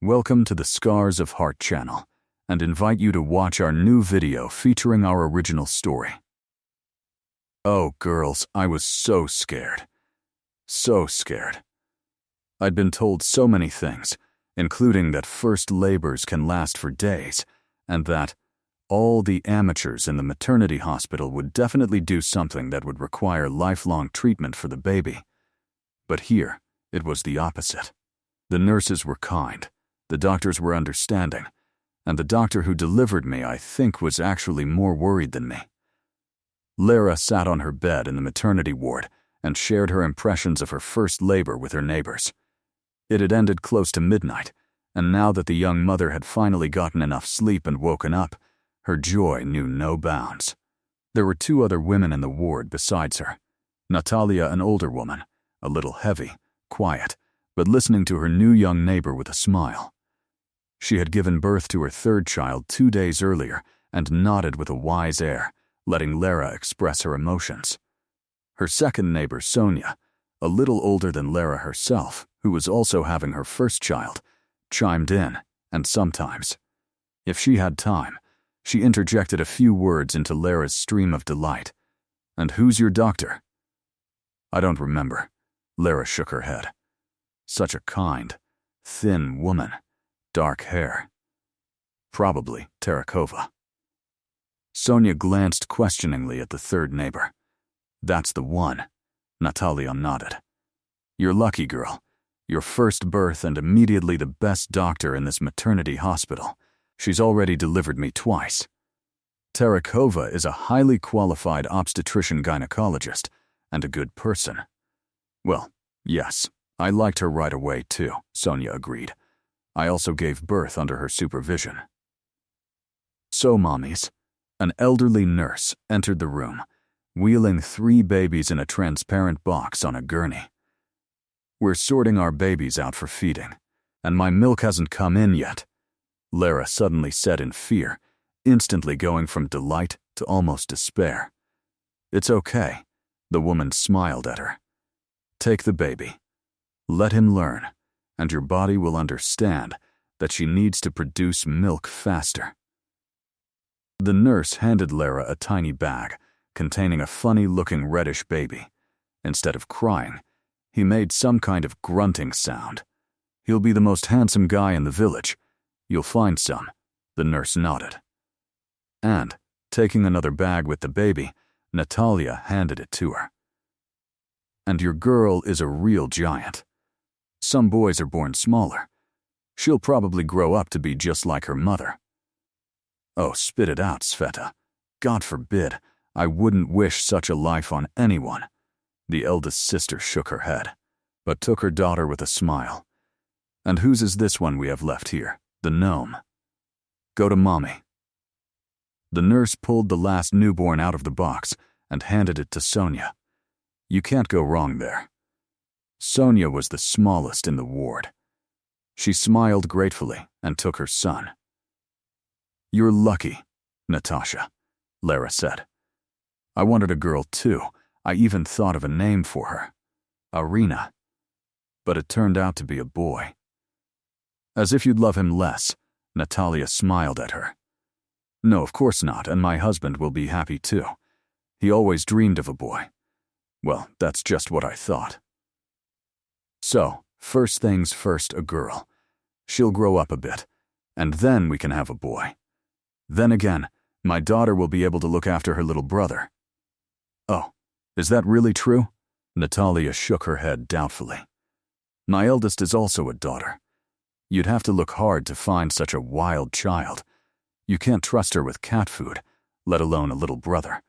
Welcome to the Scars of Heart channel, and invite you to watch our new video featuring our original story. Oh, girls, I was so scared. So scared. I'd been told so many things, including that first labors can last for days, and that all the amateurs in the maternity hospital would definitely do something that would require lifelong treatment for the baby. But here, it was the opposite. The nurses were kind, the doctors were understanding, and the doctor who delivered me, I think, was actually more worried than me. Lera sat on her bed in the maternity ward and shared her impressions of her first labor with her neighbors. It had ended close to midnight, and now that the young mother had finally gotten enough sleep and woken up, her joy knew no bounds. There were two other women in the ward besides her. Natalia, an older woman, a little heavy, quiet, but listening to her new young neighbor with a smile. She had given birth to her third child 2 days earlier and nodded with a wise air, letting Lera express her emotions. Her second neighbor, Sonia, a little older than Lera herself, who was also having her first child, chimed in, and sometimes, if she had time, she interjected a few words into Lera's stream of delight. "And who's your doctor?" "I don't remember." Lera shook her head. Such a kind, thin woman, dark hair. Probably Terakova. Sonia glanced questioningly at the third neighbor. "That's the one." Natalia nodded. "You're lucky, girl. Your first birth and immediately the best doctor in this maternity hospital. She's already delivered me twice. Terakova is a highly qualified obstetrician-gynecologist and a good person." "Well, yes, I liked her right away too," Sonia agreed. "I also gave birth under her supervision." "So, mommies," an elderly nurse entered the room, wheeling 3 babies in a transparent box on a gurney. "We're sorting our babies out for feeding, and my milk hasn't come in yet," Lera suddenly said in fear, instantly going from delight to almost despair. "It's okay," the woman smiled at her. "Take the baby. Let him learn, and your body will understand that she needs to produce milk faster." The nurse handed Lera a tiny bag containing a funny-looking reddish baby. Instead of crying, he made some kind of grunting sound. "He'll be the most handsome guy in the village. You'll find some," the nurse nodded. And, taking another bag with the baby, Natalia handed it to her. "And your girl is a real giant. Some boys are born smaller. She'll probably grow up to be just like her mother." "Oh, spit it out, Sveta. God forbid. I wouldn't wish such a life on anyone." The eldest sister shook her head, but took her daughter with a smile. "And whose is this one we have left here? The gnome. Go to mommy." The nurse pulled the last newborn out of the box and handed it to Sonia. You can't go wrong there. Sonia was the smallest in the ward. She smiled gratefully and took her son. "You're lucky, Natasha," Lera said. "I wanted a girl too. I even thought of a name for her. Arina. But it turned out to be a boy." "As if you'd love him less," Natalia smiled at her. "No, of course not, and my husband will be happy too. He always dreamed of a boy. Well, that's just what I thought. So, first things first, a girl. She'll grow up a bit, and then we can have a boy. Then again, my daughter will be able to look after her little brother." "Oh, is that really true?" Natalia shook her head doubtfully. "My eldest is also a daughter. You'd have to look hard to find such a wild child. You can't trust her with cat food, let alone a little brother.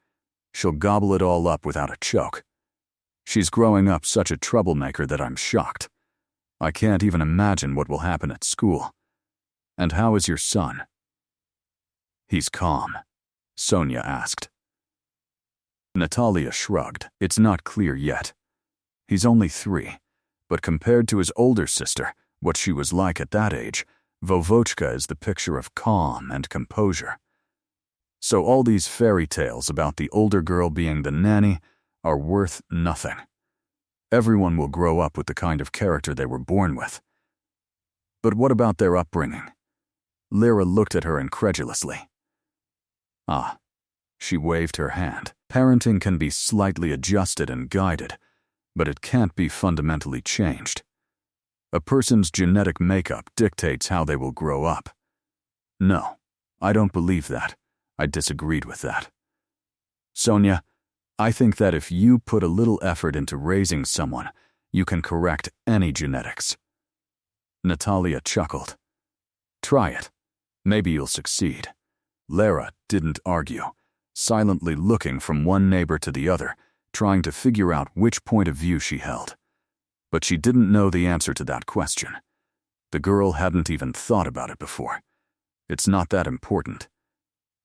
She'll gobble it all up without a choke. She's growing up such a troublemaker that I'm shocked. I can't even imagine what will happen at school. And how is your son?" "He's calm," Sonia asked. Natalia shrugged. "It's not clear yet. He's only 3, but compared to his older sister, what she was like at that age, Vovochka is the picture of calm and composure. So all these fairy tales about the older girl being the nanny are worth nothing. Everyone will grow up with the kind of character they were born with. But what about their upbringing? Lera looked at her incredulously. Ah. She waved her hand. Parenting can be slightly adjusted and guided, but it can't be fundamentally changed. A person's genetic makeup dictates how they will grow up. No, I don't believe that. I disagreed with that. Sonia, I think that if you put a little effort into raising someone, you can correct any genetics. Natalia chuckled. Try it. Maybe you'll succeed. Lera didn't argue, silently looking from one neighbor to the other, trying to figure out which point of view she held. But she didn't know the answer to that question. The girl hadn't even thought about it before. It's not that important.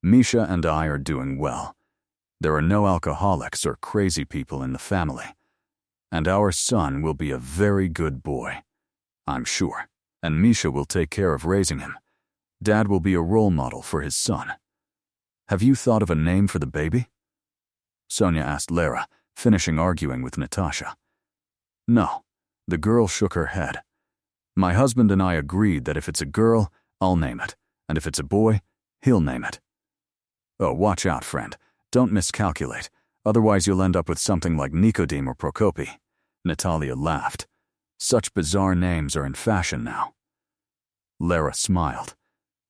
Misha and I are doing well. There are no alcoholics or crazy people in the family. And our son will be a very good boy, I'm sure. And Misha will take care of raising him. Dad will be a role model for his son. Have you thought of a name for the baby? Sonia asked Lera, finishing arguing with Natasha. No. The girl shook her head. My husband and I agreed that if it's a girl, I'll name it, and if it's a boy, he'll name it. Oh, watch out, friend. Don't miscalculate, otherwise you'll end up with something like Nicodim or Prokopi. Natalia laughed. Such bizarre names are in fashion now. Lera smiled.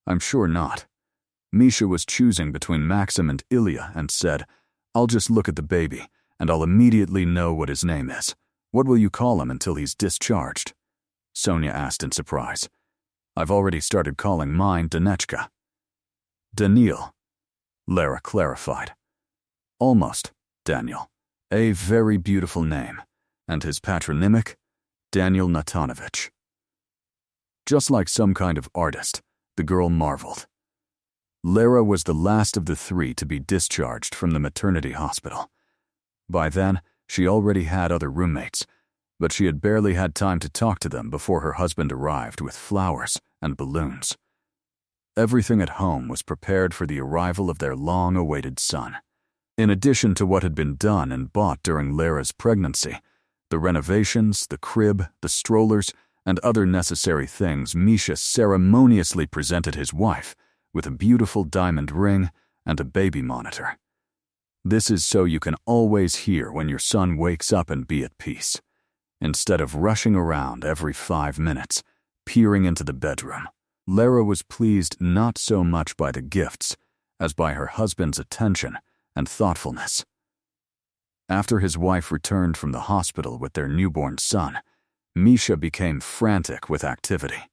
I'm sure not. Misha was choosing between Maxim and Ilya and said, I'll just look at the baby, and I'll immediately know what his name is. What will you call him until he's discharged? Sonia asked in surprise. I've already started calling mine Danechka. Daniil, Lera clarified. Almost, Daniel. A very beautiful name. And his patronymic? Daniel Natanovich. Just like some kind of artist, the girl marveled. Lera was the last of the three to be discharged from the maternity hospital. By then, she already had other roommates, but she had barely had time to talk to them before her husband arrived with flowers and balloons. Everything at home was prepared for the arrival of their long-awaited son. In addition to what had been done and bought during Lera's pregnancy, the renovations, the crib, the strollers, and other necessary things, Misha ceremoniously presented his wife with a beautiful diamond ring and a baby monitor. This is so you can always hear when your son wakes up and be at peace, instead of rushing around every 5 minutes, peering into the bedroom. Lera was pleased not so much by the gifts as by her husband's attention and thoughtfulness. After his wife returned from the hospital with their newborn son, Misha became frantic with activity.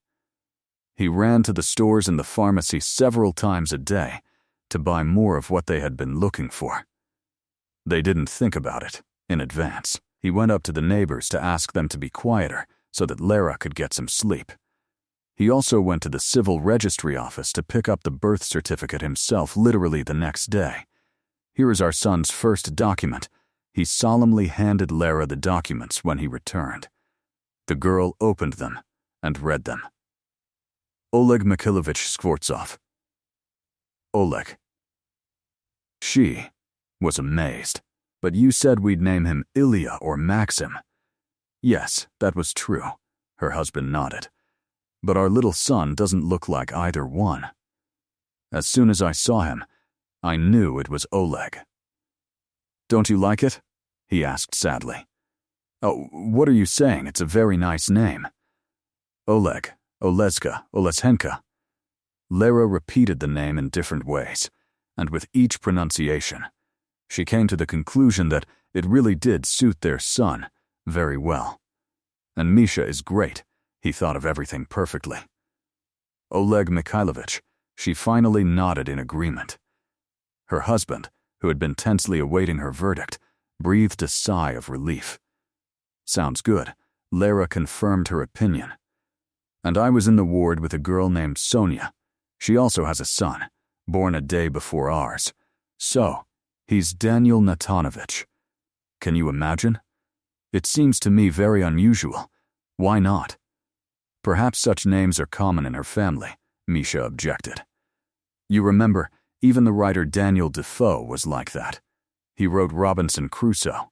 He ran to the stores and the pharmacy several times a day to buy more of what they had been looking for. They didn't think about it in advance. He went up to the neighbors to ask them to be quieter so that Lera could get some sleep. He also went to the civil registry office to pick up the birth certificate himself literally the next day. Here is our son's first document. He solemnly handed Lera the documents when he returned. The girl opened them and read them. Oleg Mikhailovich Skvortsov. Oleg. She was amazed. But you said we'd name him Ilya or Maxim. Yes, that was true. Her husband nodded. But our little son doesn't look like either one. As soon as I saw him, I knew it was Oleg. Don't you like it? He asked sadly. Oh, what are you saying? It's a very nice name. Oleg, Oleska, Oleshenka. Lera repeated the name in different ways, and with each pronunciation, she came to the conclusion that it really did suit their son very well. And Misha is great. He thought of everything perfectly. Oleg Mikhailovich, she finally nodded in agreement. Her husband, who had been tensely awaiting her verdict, breathed a sigh of relief. Sounds good. Lera confirmed her opinion. And I was in the ward with a girl named Sonia. She also has a son, born a day before ours. So, he's Daniel Natanovich. Can you imagine? It seems to me very unusual. Why not? Perhaps such names are common in her family, Misha objected. You remember, even the writer Daniel Defoe was like that. He wrote Robinson Crusoe.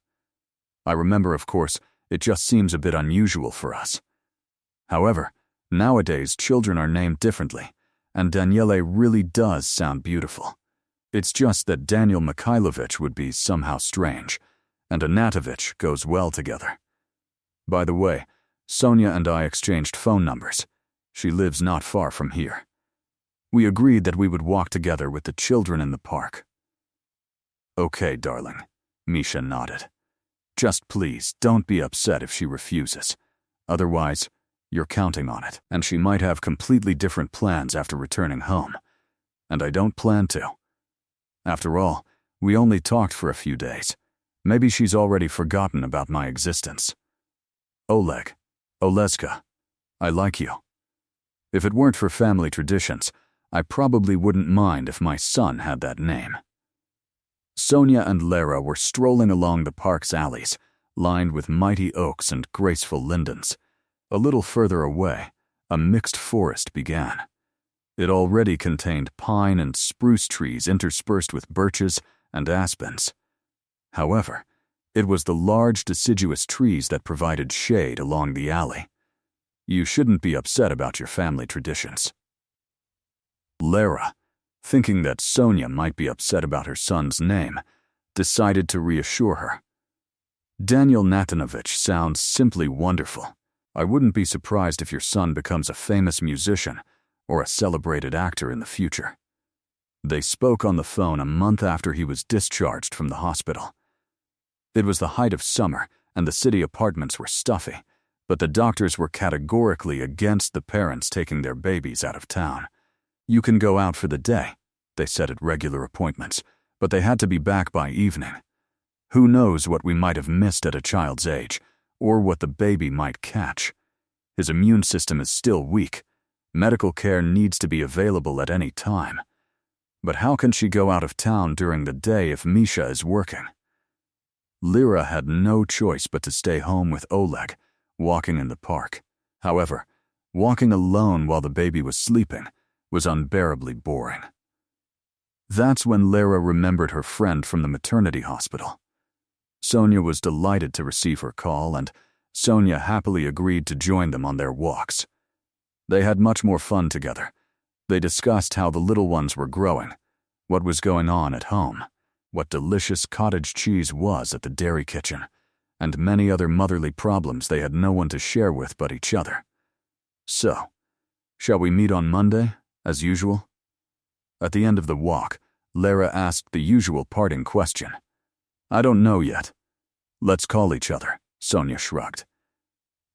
I remember, of course, it just seems a bit unusual for us. However, Nowadays, children are named differently, and Daniele really does sound beautiful. It's just that Daniel Mikhailovich would be somehow strange, and Anatovich goes well together. By the way, Sonia and I exchanged phone numbers. She lives not far from here. We agreed that we would walk together with the children in the park. Okay, darling, Misha nodded. Just please don't be upset if she refuses. Otherwise, you're counting on it, and she might have completely different plans after returning home. And I don't plan to. After all, we only talked for a few days. Maybe she's already forgotten about my existence. Oleg, Oleska, I like you. If it weren't for family traditions, I probably wouldn't mind if my son had that name. Sonia and Lera were strolling along the park's alleys, lined with mighty oaks and graceful lindens. A little further away, a mixed forest began. It already contained pine and spruce trees interspersed with birches and aspens. However, it was the large deciduous trees that provided shade along the alley. You shouldn't be upset about your family traditions. Lera, thinking that Sonia might be upset about her son's name, decided to reassure her. Daniel Natanovich sounds simply wonderful. I wouldn't be surprised if your son becomes a famous musician or a celebrated actor in the future. They spoke on the phone a month after he was discharged from the hospital. It was the height of summer, and the city apartments were stuffy, but the doctors were categorically against the parents taking their babies out of town. You can go out for the day, they said at regular appointments, but they had to be back by evening. Who knows what we might have missed at a child's age, or what the baby might catch. His immune system is still weak. Medical care needs to be available at any time. But how can she go out of town during the day if Misha is working? Lera had no choice but to stay home with Oleg, walking in the park. However, walking alone while the baby was sleeping was unbearably boring. That's when Lera remembered her friend from the maternity hospital. Sonia was delighted to receive her call, and Sonia happily agreed to join them on their walks. They had much more fun together. They discussed how the little ones were growing, what was going on at home, what delicious cottage cheese was at the dairy kitchen, and many other motherly problems they had no one to share with but each other. So, shall we meet on Monday, as usual? At the end of the walk, Lera asked the usual parting question. I don't know yet. Let's call each other, Sonia shrugged.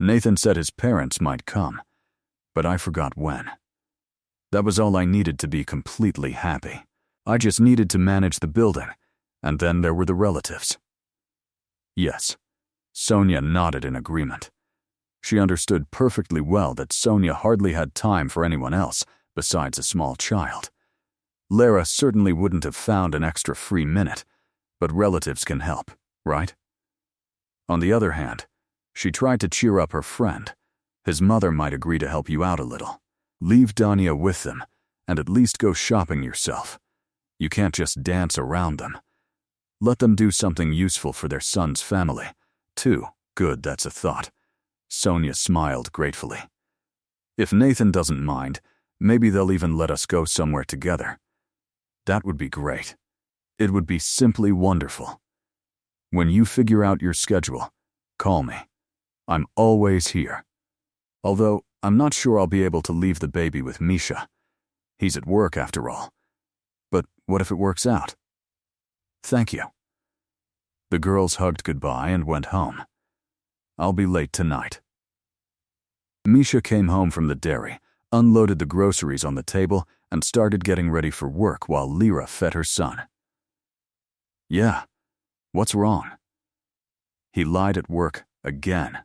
Nathan said his parents might come, but I forgot when. That was all I needed to be completely happy. I just needed to manage the building, and then there were the relatives. Yes, Sonia nodded in agreement. She understood perfectly well that Sonia hardly had time for anyone else besides a small child. Lera certainly wouldn't have found an extra free minute, but relatives can help, right? On the other hand, she tried to cheer up her friend. His mother might agree to help you out a little. Leave Dania with them, and at least go shopping yourself. You can't just dance around them. Let them do something useful for their son's family, too. Good, that's a thought. Sonia smiled gratefully. If Nathan doesn't mind, maybe they'll even let us go somewhere together. That would be great. It would be simply wonderful. When you figure out your schedule, call me. I'm always here. Although, I'm not sure I'll be able to leave the baby with Misha. He's at work after all. But what if it works out? Thank you. The girls hugged goodbye and went home. I'll be late tonight. Misha came home from the dairy, unloaded the groceries on the table, and started getting ready for work while Lera fed her son. Yeah, what's wrong? He lied at work again.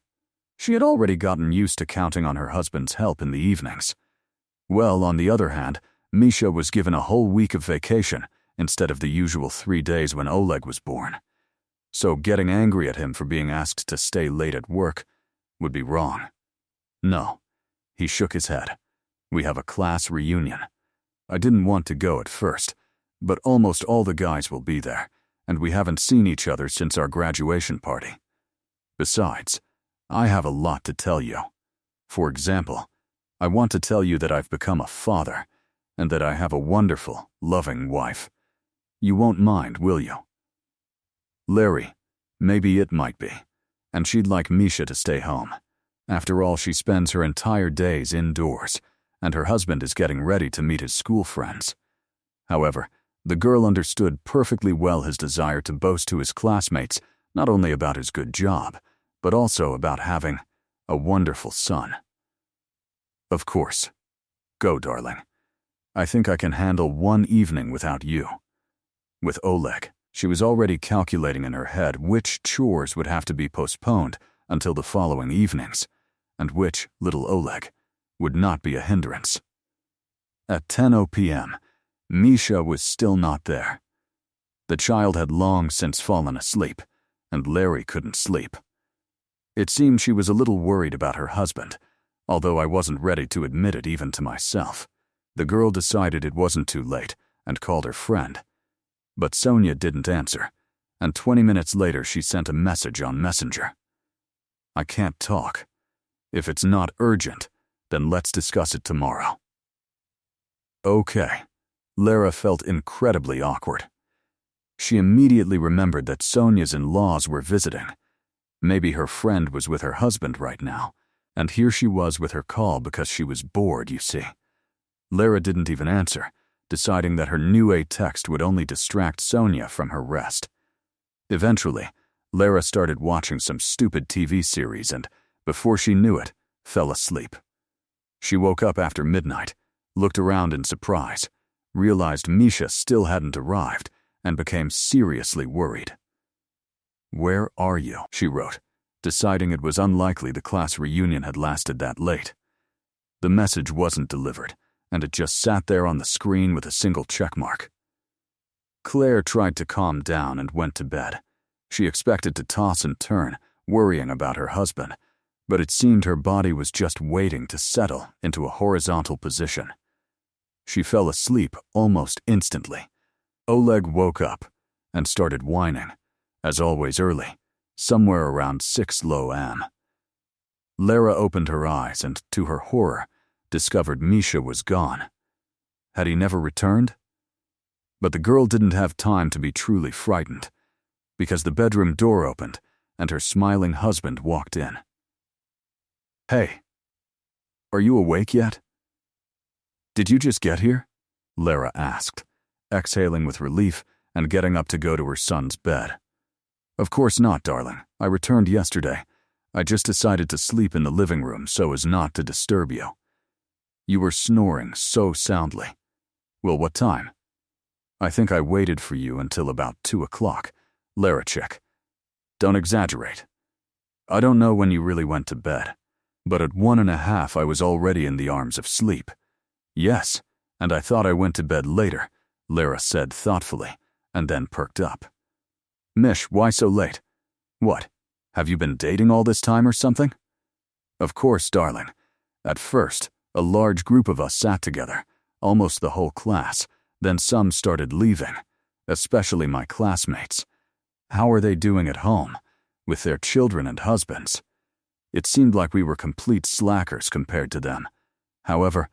She had already gotten used to counting on her husband's help in the evenings. Well, on the other hand, Misha was given a whole week of vacation instead of the usual 3 days when Oleg was born. So getting angry at him for being asked to stay late at work would be wrong. No, he shook his head. We have a class reunion. I didn't want to go at first, but almost all the guys will be there, and we haven't seen each other since our graduation party. Besides, I have a lot to tell you. For example, I want to tell you that I've become a father, and that I have a wonderful, loving wife. You won't mind, will you? Larry, maybe it might be, and she'd like Misha to stay home. After all, she spends her entire days indoors, and her husband is getting ready to meet his school friends. However, the girl understood perfectly well his desire to boast to his classmates not only about his good job, but also about having a wonderful son. Of course. Go, darling. I think I can handle one evening without you. With Oleg, she was already calculating in her head which chores would have to be postponed until the following evenings, and which, little Oleg, would not be a hindrance. At 10:00 p.m., Misha was still not there. The child had long since fallen asleep, and Larry couldn't sleep. It seemed she was a little worried about her husband, although I wasn't ready to admit it even to myself. The girl decided it wasn't too late and called her friend. But Sonia didn't answer, and 20 minutes later she sent a message on Messenger. I can't talk. If it's not urgent, then let's discuss it tomorrow. Okay. Lera felt incredibly awkward. She immediately remembered that Sonia's in-laws were visiting. Maybe her friend was with her husband right now, and here she was with her call because she was bored, you see. Lera didn't even answer, deciding that her new text would only distract Sonia from her rest. Eventually, Lera started watching some stupid TV series and, before she knew it, fell asleep. She woke up after midnight, looked around in surprise, realized Misha still hadn't arrived, and became seriously worried. "Where are you?" she wrote, deciding it was unlikely the class reunion had lasted that late. The message wasn't delivered, and it just sat there on the screen with a single checkmark. Claire tried to calm down and went to bed. She expected to toss and turn, worrying about her husband, but it seemed her body was just waiting to settle into a horizontal position. She fell asleep almost instantly. Oleg woke up and started whining, as always early, somewhere around 6 am. Lera opened her eyes and, to her horror, discovered Misha was gone. Had he never returned? But the girl didn't have time to be truly frightened, because the bedroom door opened and her smiling husband walked in. "Hey, are you awake yet?" "Did you just get here?" Lera asked, exhaling with relief and getting up to go to her son's bed. "Of course not, darling. I returned yesterday. I just decided to sleep in the living room so as not to disturb you. You were snoring so soundly. Well, what time?" "I think I waited for you until about 2 o'clock. Lera, chick. Don't exaggerate. I don't know when you really went to bed, but at 1:30 I was already in the arms of sleep." "Yes, and I thought I went to bed later," Lera said thoughtfully, and then perked up. "Mish, why so late? What, have you been dating all this time or something?" "Of course, darling. At first, a large group of us sat together, almost the whole class, then some started leaving, especially my classmates. How are they doing at home, with their children and husbands? It seemed like we were complete slackers compared to them. However,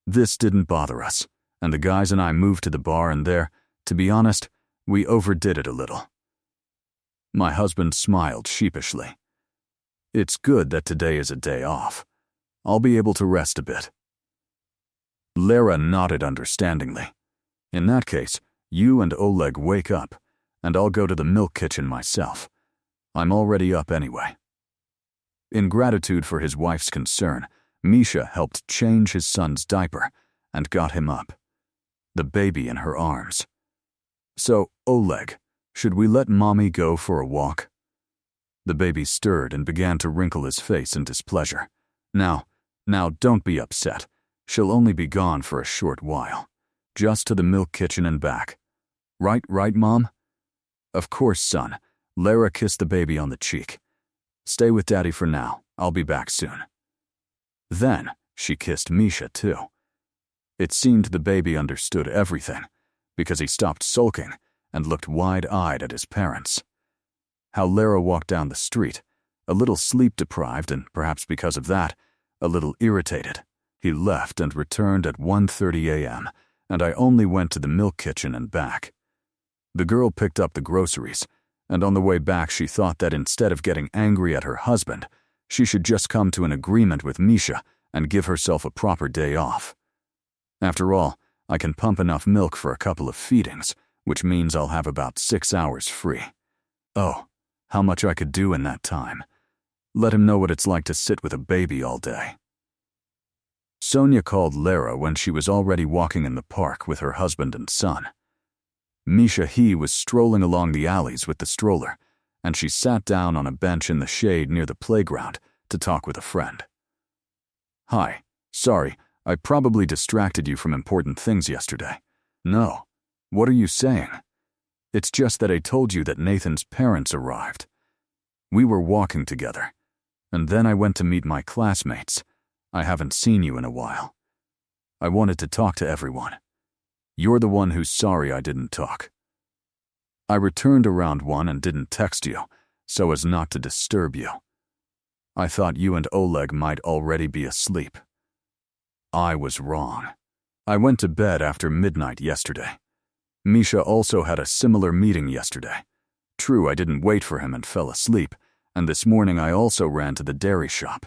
this didn't bother us, and the guys and I moved to the bar, and there, to be honest, we overdid it a little." My husband smiled sheepishly. "It's good that today is a day off. I'll be able to rest a bit." Lera nodded understandingly. "In that case, you and Oleg wake up, and I'll go to the milk kitchen myself. I'm already up anyway." In gratitude for his wife's concern, Misha helped change his son's diaper and got him up, the baby in her arms. "So, Oleg, should we let Mommy go for a walk?" The baby stirred and began to wrinkle his face in displeasure. Now, don't be upset. She'll only be gone for a short while. Just to the milk kitchen and back. Right, Mom?" "Of course, son." Lera kissed the baby on the cheek. "Stay with Daddy for now. I'll be back soon." Then, she kissed Misha too. It seemed the baby understood everything, because he stopped sulking and looked wide-eyed at his parents. How Lera walked down the street, a little sleep-deprived and, perhaps because of that, a little irritated. He left and returned at 1:30 a.m., and I only went to the milk kitchen and back. The girl picked up the groceries, and on the way back she thought that instead of getting angry at her husband, she should just come to an agreement with Misha and give herself a proper day off. After all, I can pump enough milk for a couple of feedings, which means I'll have about 6 hours free. Oh, how much I could do in that time. Let him know what it's like to sit with a baby all day. Sonia called Lera when she was already walking in the park with her husband and son. Misha was strolling along the alleys with the stroller, and she sat down on a bench in the shade near the playground to talk with a friend. "Hi, sorry, I probably distracted you from important things yesterday." "No. What are you saying?" "It's just that I told you that Nathan's parents arrived. We were walking together, and then I went to meet my classmates. I haven't seen you in a while. I wanted to talk to everyone. You're the one who's sorry I didn't talk. I returned around 1 and didn't text you, so as not to disturb you. I thought you and Oleg might already be asleep. I was wrong. I went to bed after midnight yesterday. Misha also had a similar meeting yesterday. True, I didn't wait for him and fell asleep, and this morning I also ran to the dairy shop.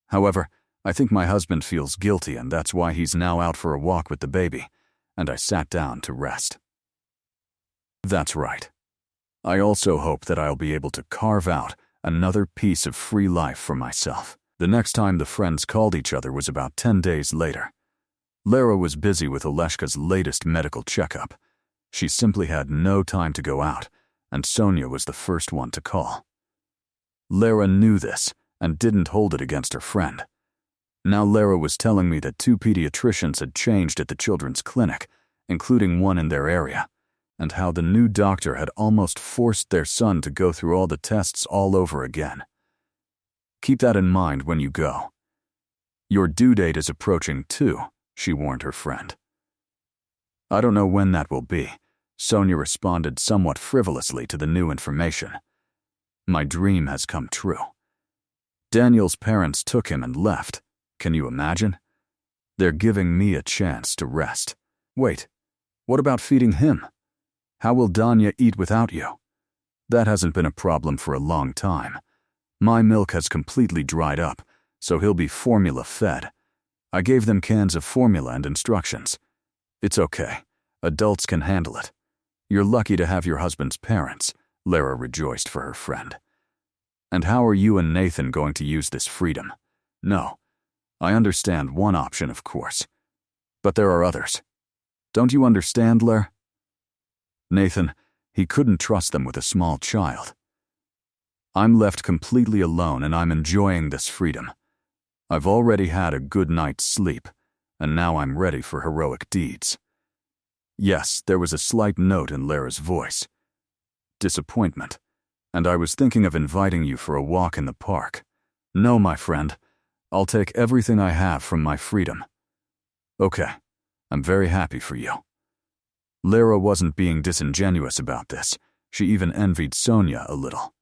However, I think my husband feels guilty, and that's why he's now out for a walk with the baby, and I sat down to rest." "That's right. I also hope that I'll be able to carve out another piece of free life for myself." The next time the friends called each other was about 10 days later. Lera was busy with Oleshka's latest medical checkup. She simply had no time to go out, and Sonia was the first one to call. Lera knew this and didn't hold it against her friend. Now Lera was telling me that 2 pediatricians had changed at the children's clinic, including one in their area, and how the new doctor had almost forced their son to go through all the tests all over again. "Keep that in mind when you go. Your due date is approaching too," she warned her friend. "I don't know when that will be," Sonia responded somewhat frivolously to the new information. "My dream has come true. Daniel's parents took him and left. Can you imagine? They're giving me a chance to rest. Wait, what about feeding him? How will Danya eat without you? That hasn't been a problem for a long time. My milk has completely dried up, so he'll be formula fed. I gave them cans of formula and instructions. It's okay. Adults can handle it. You're lucky to have your husband's parents," Lera rejoiced for her friend. "And how are you and Nathan going to use this freedom? No, I understand one option, of course. But there are others. Don't you understand, Lera? Nathan, he couldn't trust them with a small child. I'm left completely alone and I'm enjoying this freedom. I've already had a good night's sleep, and now I'm ready for heroic deeds." Yes, there was a slight note in Lera's voice. Disappointment. "And I was thinking of inviting you for a walk in the park. No, my friend. I'll take everything I have from my freedom." "Okay, I'm very happy for you." Lera wasn't being disingenuous about this. She even envied Sonia a little.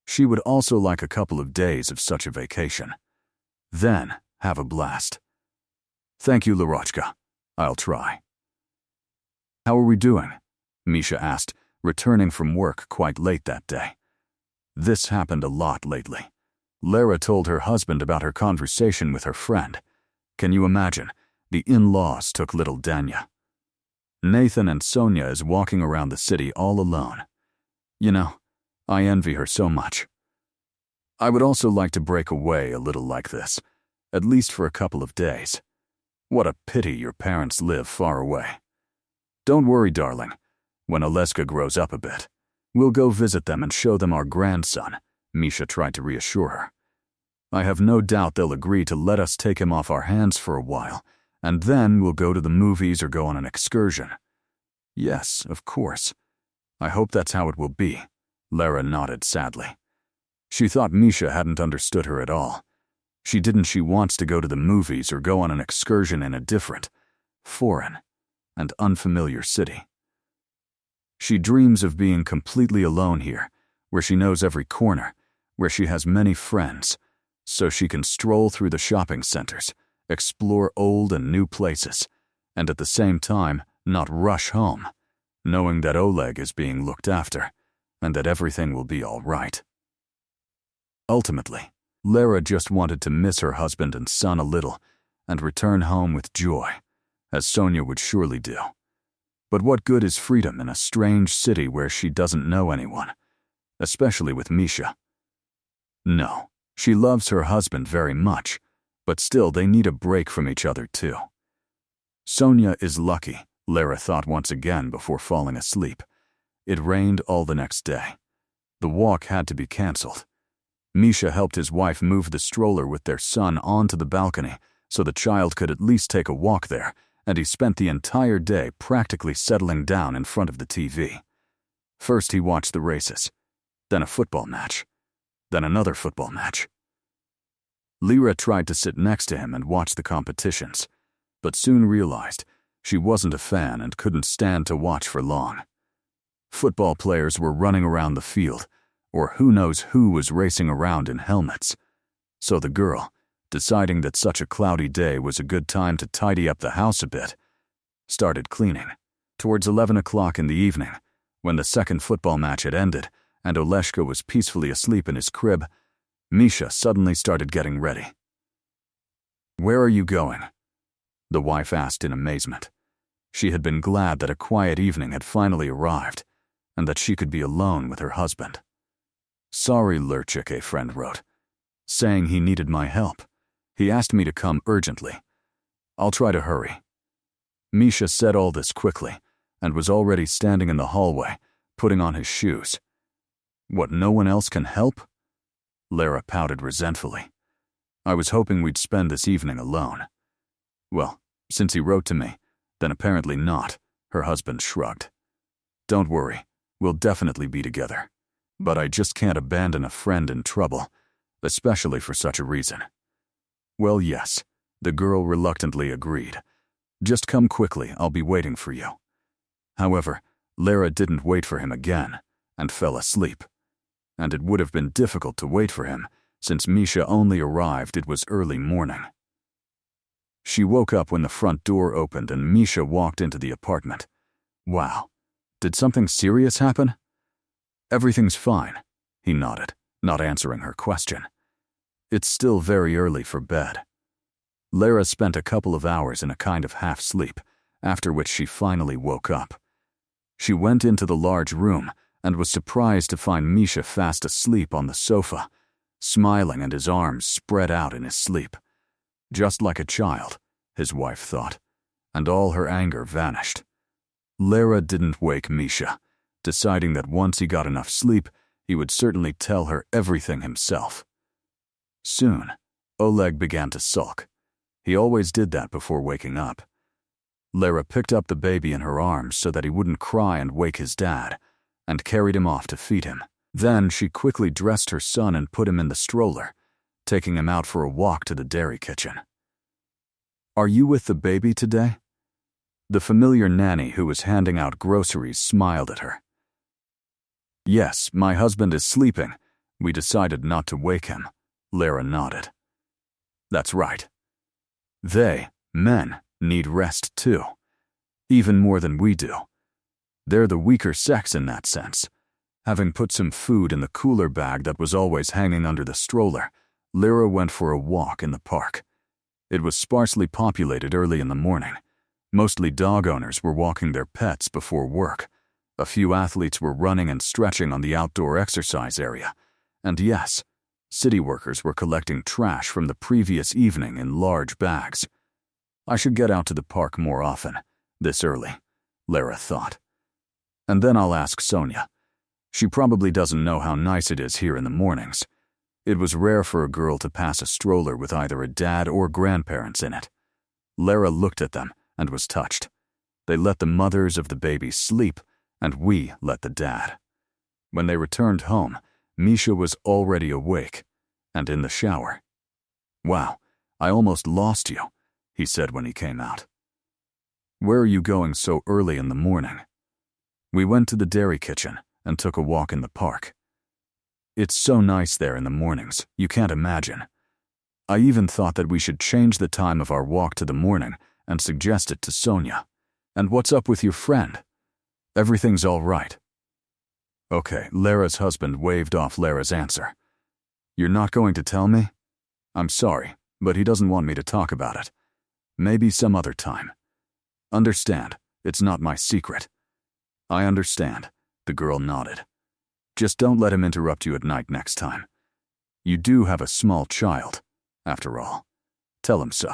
She would also like a couple of days of such a vacation. Then, have a blast. "Thank you, Larochka. I'll try." "How are we doing?" Misha asked, returning from work quite late that day. This happened a lot lately. Lera told her husband about her conversation with her friend. Can you imagine? The in-laws took little Danya. Nathan and Sonia is walking around the city all alone. You know, I envy her so much. I would also like to break away a little like this, at least for a couple of days. What a pity your parents live far away. Don't worry, darling. When Oleska grows up a bit, we'll go visit them and show them our grandson, Misha tried to reassure her. I have no doubt they'll agree to let us take him off our hands for a while, and then we'll go to the movies or go on an excursion. Yes, of course. I hope that's how it will be, Lera nodded sadly. She thought Misha hadn't understood her at all. She wants to go to the movies or go on an excursion in a different, foreign, and unfamiliar city. She dreams of being completely alone here, where she knows every corner, where she has many friends, so she can stroll through the shopping centers explore old and new places, and at the same time not rush home, knowing that Oleg is being looked after and that everything will be all right. Ultimately, Lera just wanted to miss her husband and son a little and return home with joy, as Sonia would surely do. But what good is freedom in a strange city where she doesn't know anyone, especially with Misha? No, she loves her husband very much, but still they need a break from each other too. Sonia is lucky, Lera thought once again before falling asleep. It rained all the next day. The walk had to be cancelled. Misha helped his wife move the stroller with their son onto the balcony so the child could at least take a walk there, and he spent the entire day practically settling down in front of the TV. First he watched the races, then a football match, then another football match. Lera tried to sit next to him and watch the competitions, but soon realized she wasn't a fan and couldn't stand to watch for long. Football players were running around the field, or who knows who was racing around in helmets. So the girl, deciding that such a cloudy day was a good time to tidy up the house a bit, started cleaning. Towards 11 o'clock in the evening, when the second football match had ended and Oleshka was peacefully asleep in his crib, Misha suddenly started getting ready. "Where are you going?" the wife asked in amazement. She had been glad that a quiet evening had finally arrived and that she could be alone with her husband. "Sorry, Lurchik," a friend wrote, saying he needed my help. He asked me to come urgently. I'll try to hurry. Misha said all this quickly and was already standing in the hallway, putting on his shoes. "What, no one else can help?" Lera pouted resentfully. "I was hoping we'd spend this evening alone." "Well, since he wrote to me, then apparently not," her husband shrugged. "Don't worry, we'll definitely be together. But I just can't abandon a friend in trouble, especially for such a reason." "Well, yes," the girl reluctantly agreed. "Just come quickly, I'll be waiting for you." However, Lera didn't wait for him again and fell asleep. And it would have been difficult to wait for him, since Misha only arrived it was early morning. She woke up when the front door opened and Misha walked into the apartment. "Wow, did something serious happen?" "Everything's fine," he nodded, not answering her question. "It's still very early for bed." Lera spent a couple of hours in a kind of half-sleep, after which she finally woke up. She went into the large room and was surprised to find Misha fast asleep on the sofa, smiling and his arms spread out in his sleep. Just like a child, his wife thought, and all her anger vanished. Lera didn't wake Misha, deciding that once he got enough sleep, he would certainly tell her everything himself. Soon, Oleg began to sulk. He always did that before waking up. Lera picked up the baby in her arms so that he wouldn't cry and wake his dad, and carried him off to feed him. Then she quickly dressed her son and put him in the stroller, taking him out for a walk to the dairy kitchen. "Are you with the baby today?" The familiar nanny who was handing out groceries smiled at her. "Yes, my husband is sleeping. We decided not to wake him," Lera nodded. "That's right. They, men, need rest too, even more than we do. They're the weaker sex in that sense." Having put some food in the cooler bag that was always hanging under the stroller, Lera went for a walk in the park. It was sparsely populated early in the morning. Mostly dog owners were walking their pets before work. A few athletes were running and stretching on the outdoor exercise area. And yes, city workers were collecting trash from the previous evening in large bags. I should get out to the park more often, this early, Lera thought. And then I'll ask Sonia. She probably doesn't know how nice it is here in the mornings. It was rare for a girl to pass a stroller with either a dad or grandparents in it. Lera looked at them and was touched. They let the mothers of the babies sleep, and we let the dad. When they returned home, Misha was already awake and in the shower. "Wow, I almost lost you," he said when he came out. "Where are you going so early in the morning?" "We went to the dairy kitchen and took a walk in the park. It's so nice there in the mornings, you can't imagine. I even thought that we should change the time of our walk to the morning and suggest it to Sonia. And what's up with your friend? Everything's all right. Okay, Lera's husband waved off Lera's answer. You're not going to tell me? I'm sorry, but he doesn't want me to talk about it. Maybe some other time. Understand, it's not my secret. I understand, the girl nodded. Just don't let him interrupt you at night next time. You do have a small child, after all. Tell him so.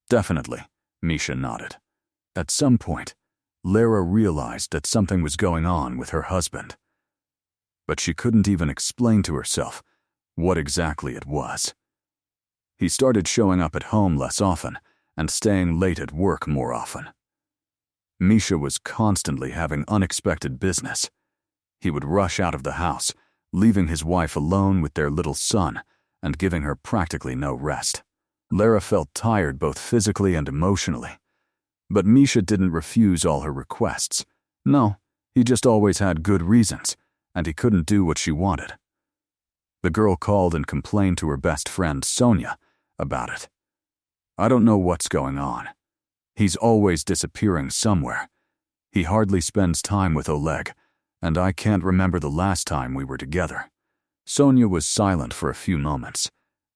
Definitely, Misha nodded. At some point, Lera realized that something was going on with her husband. But she couldn't even explain to herself what exactly it was. He started showing up at home less often and staying late at work more often. Misha was constantly having unexpected business. He would rush out of the house, leaving his wife alone with their little son and giving her practically no rest. Lera felt tired both physically and emotionally. But Misha didn't refuse all her requests. No, he just always had good reasons, and he couldn't do what she wanted. The girl called and complained to her best friend, Sonia, about it. I don't know what's going on. He's always disappearing somewhere. He hardly spends time with Oleg, and I can't remember the last time we were together. Sonia was silent for a few moments.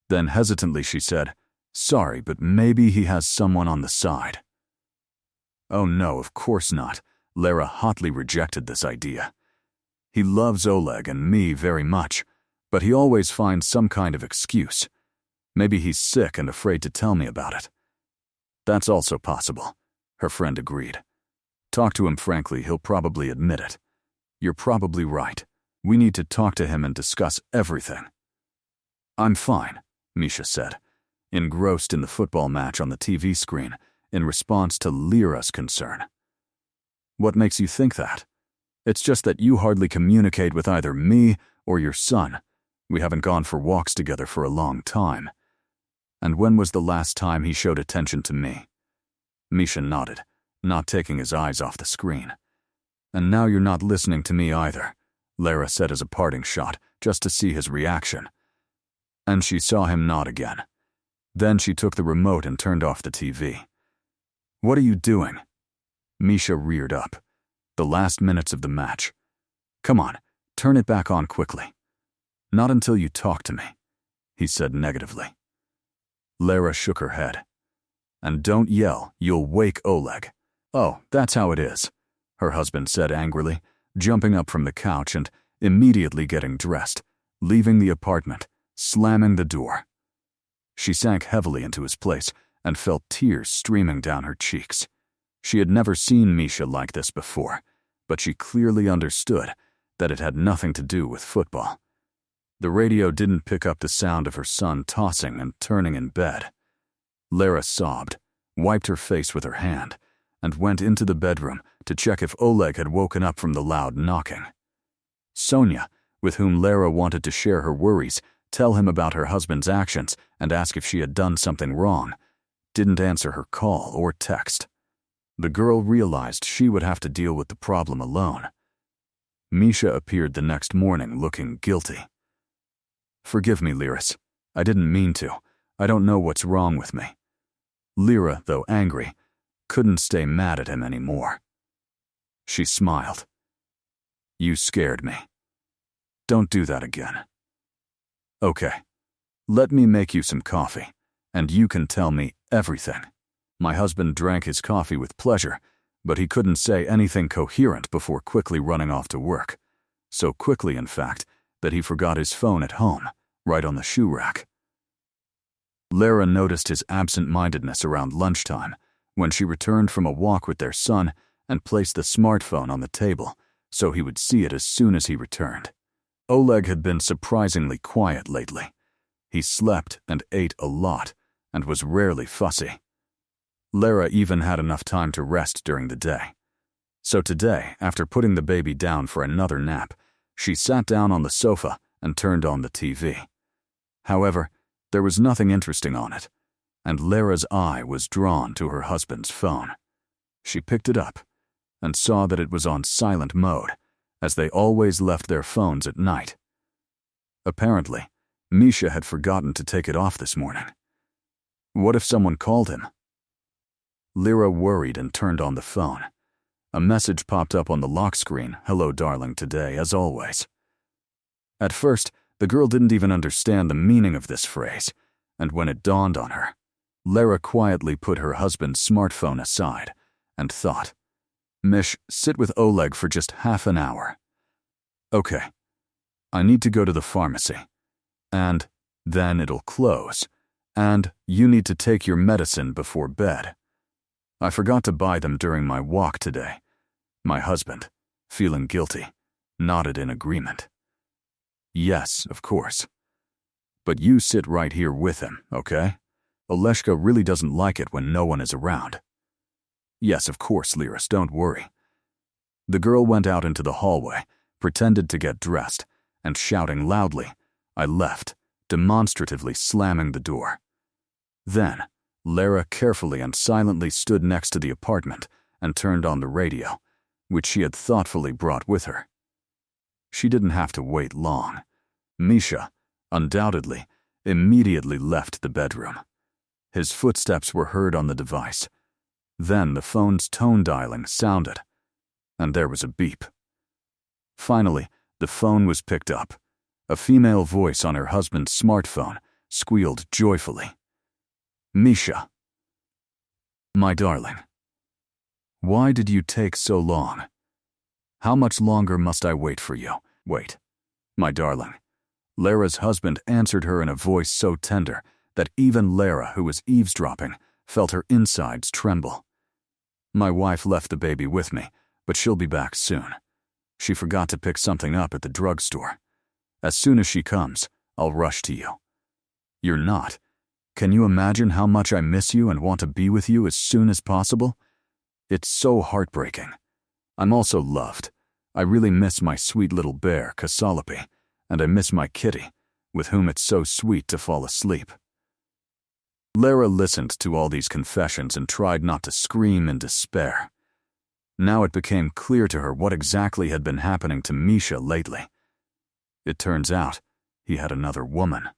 Then hesitantly she said, Sorry, but maybe he has someone on the side. Oh no, of course not. Lera hotly rejected this idea. He loves Oleg and me very much, but he always finds some kind of excuse. Maybe he's sick and afraid to tell me about it. That's also possible, her friend agreed. Talk to him frankly, he'll probably admit it. You're probably right. We need to talk to him and discuss everything. I'm fine, Misha said, engrossed in the football match on the TV screen in response to Lera's concern. What makes you think that? It's just that you hardly communicate with either me or your son. We haven't gone for walks together for a long time. And when was the last time he showed attention to me? Misha nodded, not taking his eyes off the screen. And now you're not listening to me either, Lera said as a parting shot, just to see his reaction. And she saw him nod again. Then she took the remote and turned off the TV. What are you doing? Misha reared up. The last minutes of the match. Come on, turn it back on quickly. Not until you talk to me, he said negatively. Lera shook her head. And don't yell, you'll wake Oleg. Oh, that's how it is, her husband said angrily, jumping up from the couch and immediately getting dressed, leaving the apartment, slamming the door. She sank heavily into his place and felt tears streaming down her cheeks. She had never seen Misha like this before, but she clearly understood that it had nothing to do with football. The radio didn't pick up the sound of her son tossing and turning in bed. Lera sobbed, wiped her face with her hand, and went into the bedroom to check if Oleg had woken up from the loud knocking. Sonia, with whom Lera wanted to share her worries, tell him about her husband's actions, and ask if she had done something wrong, didn't answer her call or text. The girl realized she would have to deal with the problem alone. Misha appeared the next morning looking guilty. Forgive me, Liris. I didn't mean to. I don't know what's wrong with me. Lera, though angry, couldn't stay mad at him anymore. She smiled. You scared me. Don't do that again. Okay, let me make you some coffee, and you can tell me everything. My husband drank his coffee with pleasure, but he couldn't say anything coherent before quickly running off to work. So quickly, in fact, that he forgot his phone at home, right on the shoe rack. Lera noticed his absent-mindedness around lunchtime when she returned from a walk with their son and placed the smartphone on the table so he would see it as soon as he returned. Oleg had been surprisingly quiet lately. He slept and ate a lot and was rarely fussy. Lera even had enough time to rest during the day. So today, after putting the baby down for another nap, she sat down on the sofa and turned on the TV. However, there was nothing interesting on it, and Lera's eye was drawn to her husband's phone. She picked it up and saw that it was on silent mode, as they always left their phones at night. Apparently, Misha had forgotten to take it off this morning. What if someone called him? Lera worried and turned on the phone. A message popped up on the lock screen, "Hello darling, today, as always." At first, the girl didn't even understand the meaning of this phrase, and when it dawned on her, Lera quietly put her husband's smartphone aside and thought, "Mish, sit with Oleg for just half an hour." "Okay, I need to go to the pharmacy. And then it'll close. And you need to take your medicine before bed. I forgot to buy them during my walk today." My husband, feeling guilty, nodded in agreement. "Yes, of course. But you sit right here with him, okay? Oleshka really doesn't like it when no one is around." "Yes, of course, Liris, don't worry." The girl went out into the hallway, pretended to get dressed, and shouting loudly, I left, demonstratively slamming the door. Then, Lera carefully and silently stood next to the apartment and turned on the radio, which she had thoughtfully brought with her. She didn't have to wait long. Misha, undoubtedly, immediately left the bedroom. His footsteps were heard on the device. Then the phone's tone dialing sounded, and there was a beep. Finally, the phone was picked up. A female voice on her husband's smartphone squealed joyfully. "Misha. My darling. Why did you take so long? How much longer must I wait for you? Wait, my darling." Lera's husband answered her in a voice so tender that even Lera, who was eavesdropping, felt her insides tremble. "My wife left the baby with me, but she'll be back soon. She forgot to pick something up at the drugstore. As soon as she comes, I'll rush to you." "You're not. Can you imagine how much I miss you and want to be with you as soon as possible? It's so heartbreaking. I'm also loved. I really miss my sweet little bear, Kasalopi, and I miss my kitty, with whom it's so sweet to fall asleep." Lera listened to all these confessions and tried not to scream in despair. Now it became clear to her what exactly had been happening to Misha lately. It turns out he had another woman.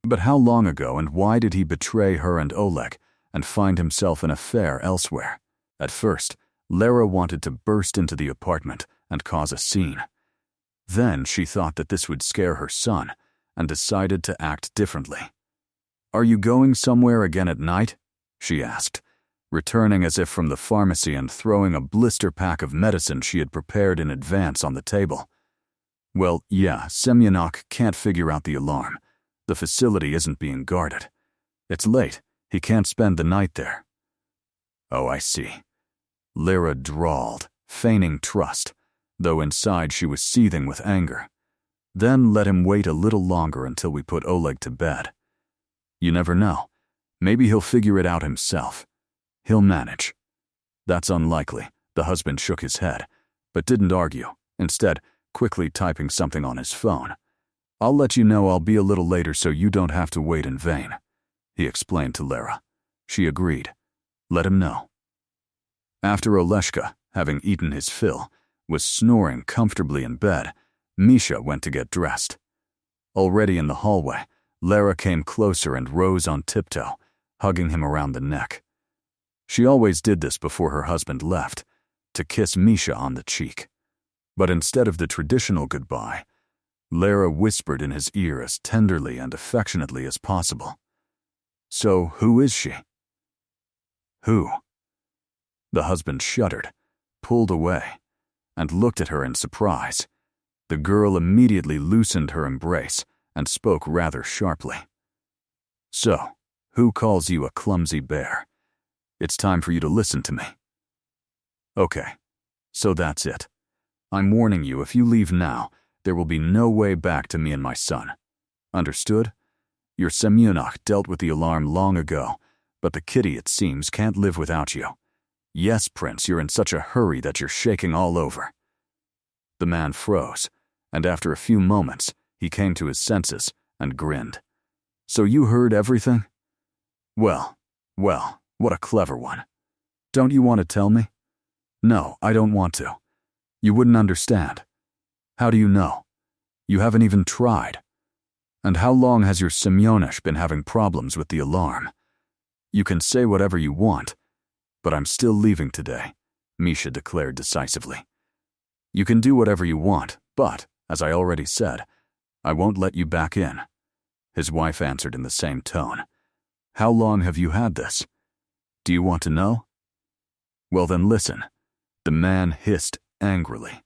But how long ago and why did he betray her and Oleg and find himself an affair elsewhere? At first, Lera wanted to burst into the apartment and cause a scene. Then she thought that this would scare her son and decided to act differently. "Are you going somewhere again at night?" she asked, returning as if from the pharmacy and throwing a blister pack of medicine she had prepared in advance on the table. "Well, yeah, Semyonok can't figure out the alarm. The facility isn't being guarded. It's late. He can't spend the night there." "Oh, I see." Lera drawled, feigning trust, though inside she was seething with anger. "Then let him wait a little longer until we put Oleg to bed. You never know. Maybe he'll figure it out himself. He'll manage." "That's unlikely." The husband shook his head, but didn't argue, instead quickly typing something on his phone. "I'll let you know I'll be a little later so you don't have to wait in vain," he explained to Lera. She agreed. Let him know. After Oleshka, having eaten his fill, was snoring comfortably in bed, Misha went to get dressed. Already in the hallway, Lera came closer and rose on tiptoe, hugging him around the neck. She always did this before her husband left, to kiss Misha on the cheek. But instead of the traditional goodbye, Lera whispered in his ear as tenderly and affectionately as possible. "So who is she?" "Who?" The husband shuddered, pulled away, and looked at her in surprise. The girl immediately loosened her embrace and spoke rather sharply. "So, who calls you a clumsy bear? It's time for you to listen to me." "Okay, so that's it. I'm warning you, if you leave now, there will be no way back to me and my son. Understood? Your Semyonok dealt with the alarm long ago, but the kitty, it seems, can't live without you. Yes, Prince, you're in such a hurry that you're shaking all over." The man froze, and after a few moments, he came to his senses and grinned. "So you heard everything? Well, what a clever one. Don't you want to tell me?" "No, I don't want to. You wouldn't understand." "How do you know? You haven't even tried." And how long has your Semyonesh been having problems with the alarm? You can say whatever you want, but I'm still leaving today, Misha declared decisively. You can do whatever you want, but, as I already said, I won't let you back in. His wife answered in the same tone. How long have you had this? Do you want to know? Well then listen, the man hissed angrily.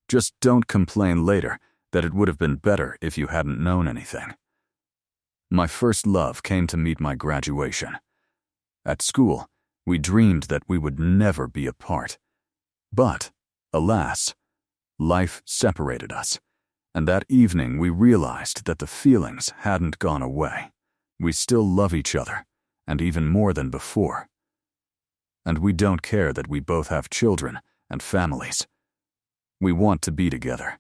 Just don't complain later that it would have been better if you hadn't known anything. My first love came to meet my graduation. At school, we dreamed that we would never be apart. But, alas, life separated us, and that evening we realized that the feelings hadn't gone away. We still love each other, and even more than before. And we don't care that we both have children and families. We want to be together,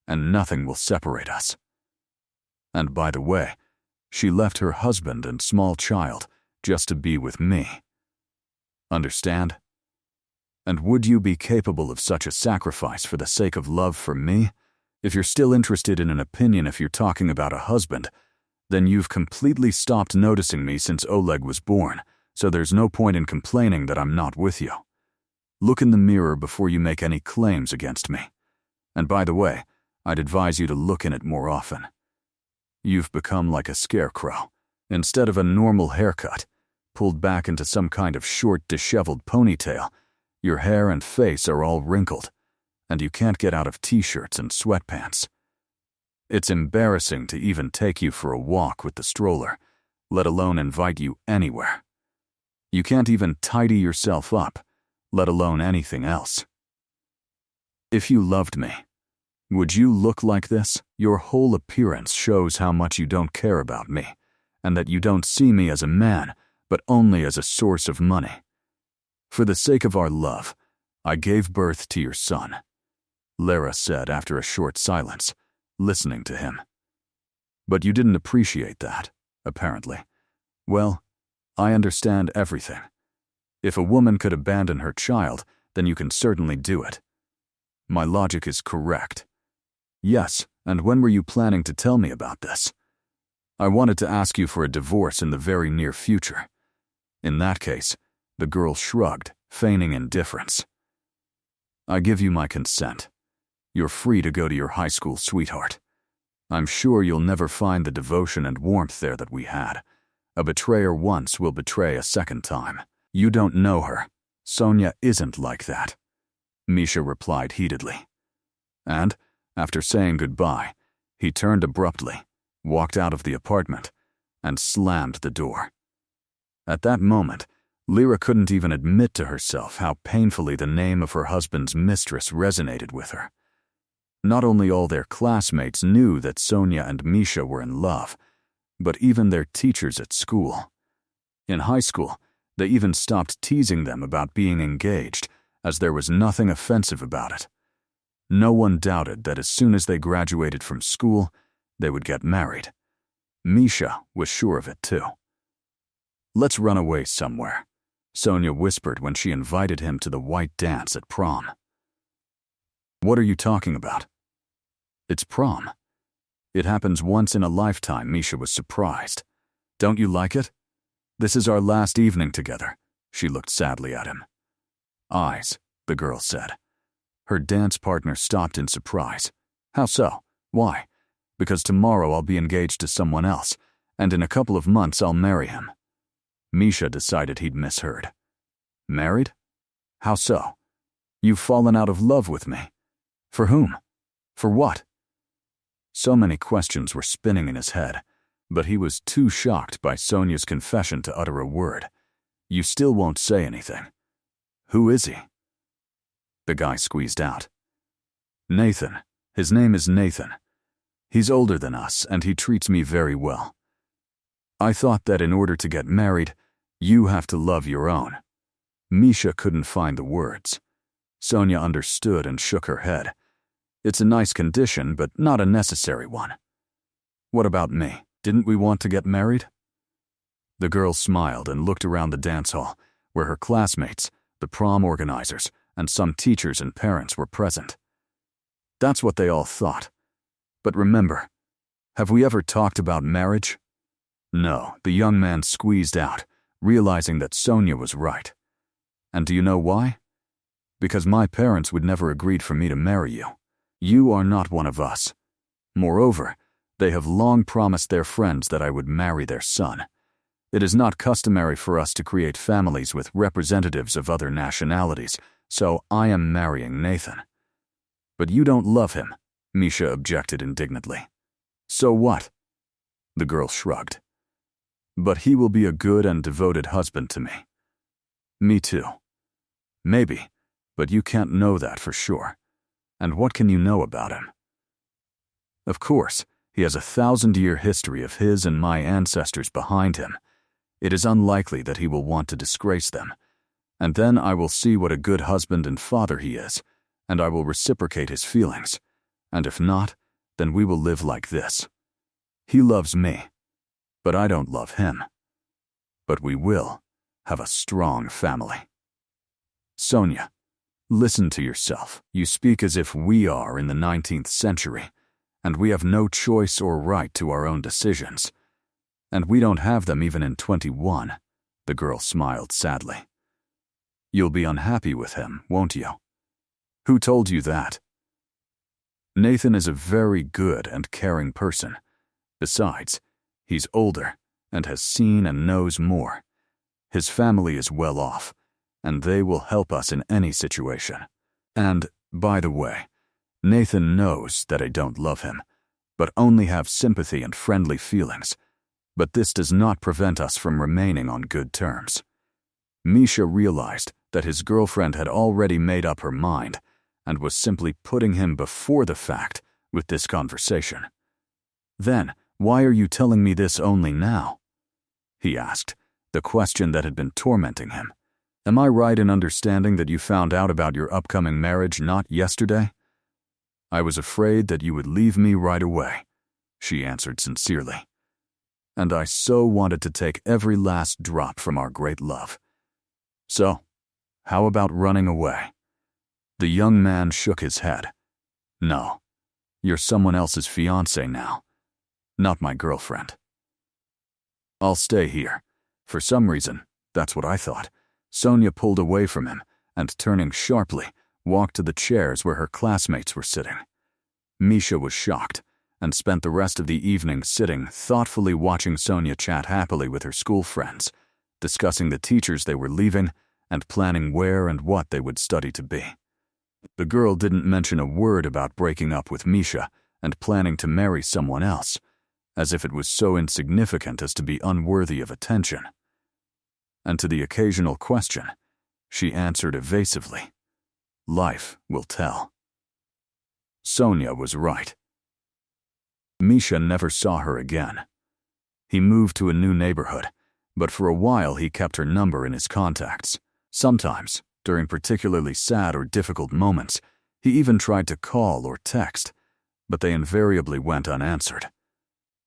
and nothing will separate us. And by the way, she left her husband and small child just to be with me. Understand? And would you be capable of such a sacrifice for the sake of love for me? If you're still interested in an opinion if you're talking about a husband, then you've completely stopped noticing me since Oleg was born, so there's no point in complaining that I'm not with you. Look in the mirror before you make any claims against me. And by the way, I'd advise you to look in it more often. You've become like a scarecrow. Instead of a normal haircut, pulled back into some kind of short, disheveled ponytail, your hair and face are all wrinkled, and you can't get out of t-shirts and sweatpants. It's embarrassing to even take you for a walk with the stroller, let alone invite you anywhere. You can't even tidy yourself up, let alone anything else. If you loved me, would you look like this? Your whole appearance shows how much you don't care about me, and that you don't see me as a man, but only as a source of money. For the sake of our love, I gave birth to your son, Lera said after a short silence, listening to him. But you didn't appreciate that, apparently. Well, I understand everything. If a woman could abandon her child, then you can certainly do it. My logic is correct. Yes, and when were you planning to tell me about this? I wanted to ask you for a divorce in the very near future. In that case, the girl shrugged, feigning indifference. I give you my consent. You're free to go to your high school sweetheart. I'm sure you'll never find the devotion and warmth there that we had. A betrayer once will betray a second time. You don't know her. Sonia isn't like that, Misha replied heatedly. And, after saying goodbye, he turned abruptly, walked out of the apartment, and slammed the door. At that moment, Lera couldn't even admit to herself how painfully the name of her husband's mistress resonated with her. Not only all their classmates knew that Sonia and Misha were in love, but even their teachers at school. In high school, they even stopped teasing them about being engaged, as there was nothing offensive about it. No one doubted that as soon as they graduated from school, they would get married. Misha was sure of it too. Let's run away somewhere, Sonia whispered when she invited him to the white dance at prom. What are you talking about? It's prom. It happens once in a lifetime, Misha was surprised. Don't you like it? This is our last evening together. She looked sadly at him. Eyes, the girl said. Her dance partner stopped in surprise. How so? Why? Because tomorrow I'll be engaged to someone else, and in a couple of months I'll marry him. Misha decided he'd misheard. Married? How so? You've fallen out of love with me. For whom? For what? So many questions were spinning in his head, but he was too shocked by Sonia's confession to utter a word. You still won't say anything. Who is he? The guy squeezed out. Nathan. His name is Nathan. He's older than us, and he treats me very well. I thought that in order to get married, you have to love your own. Misha couldn't find the words. Sonia understood and shook her head. It's a nice condition, but not a necessary one. What about me? Didn't we want to get married? The girl smiled and looked around the dance hall, where her classmates, the prom organizers, and some teachers and parents were present. That's what they all thought. But remember, Have we ever talked about marriage? No, the young man squeezed out, realizing that Sonia was right. And do you know why? Because my parents would never agreed for me to marry you. You are not one of us. Moreover, they have long promised their friends that I would marry their son. It is not customary for us to create families with representatives of other nationalities, so I am marrying Nathan. But you don't love him, Misha objected indignantly. So what? The girl shrugged. But he will be a good and devoted husband to me. Me too. Maybe, but you can't know that for sure. And what can you know about him? Of course, he has a 1,000-year history of his and my ancestors behind him. It is unlikely that he will want to disgrace them. And then I will see what a good husband and father he is, and I will reciprocate his feelings. And if not, then we will live like this. He loves me, but I don't love him. But we will have a strong family. Sonia, listen to yourself. You speak as if we are in the 19th century, and we have no choice or right to our own decisions. And we don't have them even in 21, the girl smiled sadly. You'll be unhappy with him, won't you? Who told you that? Nathan is a very good and caring person. Besides, he's older and has seen and knows more. His family is well off, and they will help us in any situation. And, by the way, Nathan knows that I don't love him, but only have sympathy and friendly feelings. But this does not prevent us from remaining on good terms. Misha realized that his girlfriend had already made up her mind and was simply putting him before the fact with this conversation. Then, why are you telling me this only now? He asked, the question that had been tormenting him. Am I right in understanding that you found out about your upcoming marriage not yesterday? I was afraid that you would leave me right away, she answered sincerely. And I so wanted to take every last drop from our great love. So, how about running away? The young man shook his head. No, you're someone else's fiancé now, not my girlfriend. I'll stay here. For some reason, that's what I thought. Sonia pulled away from him and, turning sharply, walked to the chairs where her classmates were sitting. Misha was shocked and spent the rest of the evening sitting, thoughtfully watching Sonia chat happily with her school friends, discussing the teachers they were leaving and planning where and what they would study to be. The girl didn't mention a word about breaking up with Misha and planning to marry someone else, as if it was so insignificant as to be unworthy of attention. And to the occasional question, she answered evasively, "Life will tell." Sonia was right. Misha never saw her again. He moved to a new neighborhood, but for a while he kept her number in his contacts. Sometimes, during particularly sad or difficult moments, he even tried to call or text, but they invariably went unanswered.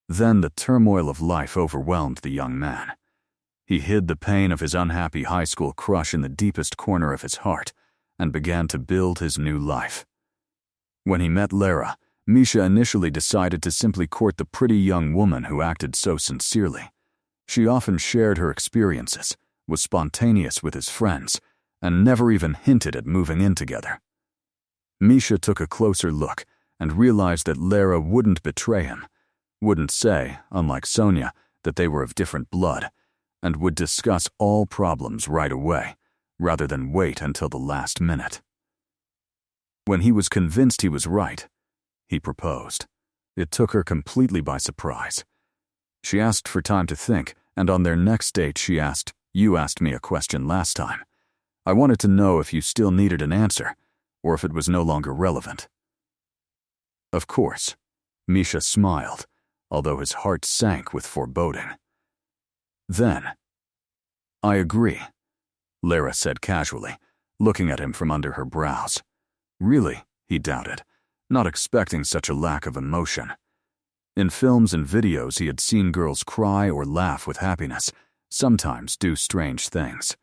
Then the turmoil of life overwhelmed the young man. He hid the pain of his unhappy high school crush in the deepest corner of his heart and began to build his new life. When he met Lera, Misha initially decided to simply court the pretty young woman who acted so sincerely. She often shared her experiences, was spontaneous with his friends, and never even hinted at moving in together. Misha took a closer look and realized that Lera wouldn't betray him, wouldn't say, unlike Sonia, that they were of different blood, and would discuss all problems right away, rather than wait until the last minute. When he was convinced he was right, he proposed. It took her completely by surprise. She asked for time to think, and on their next date she asked, "You asked me a question last time. I wanted to know if you still needed an answer, or if it was no longer relevant." Of course, Misha smiled, although his heart sank with foreboding. Then, "I agree," Lera said casually, looking at him from under her brows. Really, he doubted, not expecting such a lack of emotion. In films and videos he had seen girls cry or laugh with happiness, sometimes do strange things.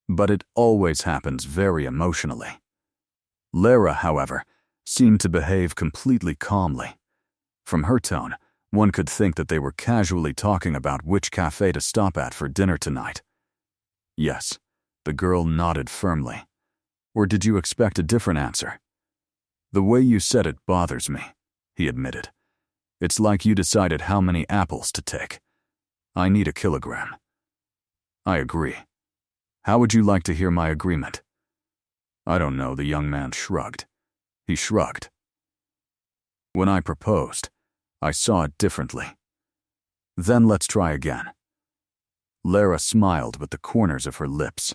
But it always happens very emotionally. Lera, however, seemed to behave completely calmly. From her tone, one could think that they were casually talking about which cafe to stop at for dinner tonight. Yes, the girl nodded firmly. Or did you expect a different answer? The way you said it bothers me, he admitted. It's like you decided how many apples to take. I need a kilogram. I agree. How would you like to hear my agreement? I don't know, the young man shrugged. He shrugged. When I proposed, I saw it differently. Then let's try again. Lera smiled with the corners of her lips,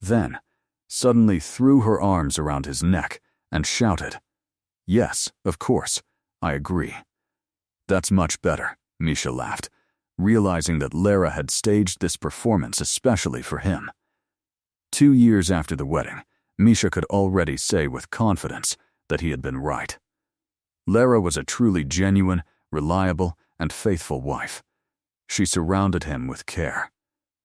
then suddenly threw her arms around his neck and shouted, "Yes, of course, I agree." That's much better, Misha laughed, realizing that Lera had staged this performance especially for him. 2 years after the wedding, Misha could already say with confidence that he had been right. Lera was a truly genuine, reliable, and faithful wife. She surrounded him with care.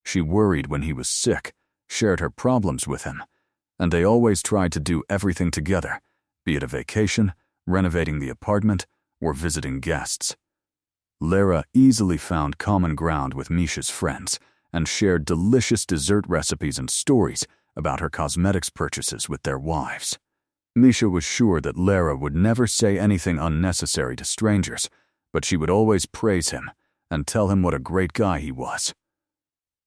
She worried when he was sick, shared her problems with him, and they always tried to do everything together, be it a vacation, renovating the apartment, or visiting guests. Lera easily found common ground with Misha's friends and shared delicious dessert recipes and stories about her cosmetics purchases with their wives. Misha was sure that Lera would never say anything unnecessary to strangers, but she would always praise him and tell him what a great guy he was.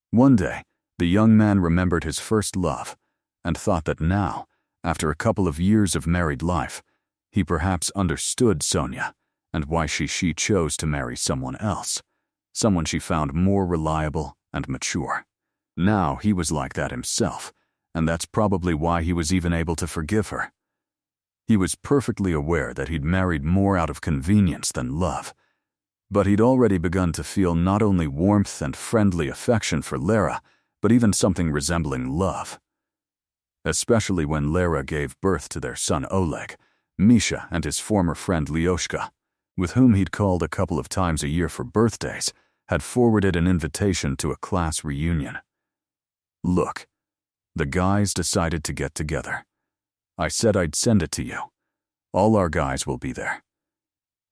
One day, the young man remembered his first love and thought that now, after a couple of years of married life, he perhaps understood Sonia and why she chose to marry someone else, someone she found more reliable and mature. Now he was like that himself, and that's probably why he was even able to forgive her. He was perfectly aware that he'd married more out of convenience than love, but he'd already begun to feel not only warmth and friendly affection for Lera, but even something resembling love. Especially when Lera gave birth to their son Oleg, Misha and his former friend Lyoshka, with whom he'd called a couple of times a year for birthdays, had forwarded an invitation to a class reunion. Look, the guys decided to get together. I said I'd send it to you. All our guys will be there.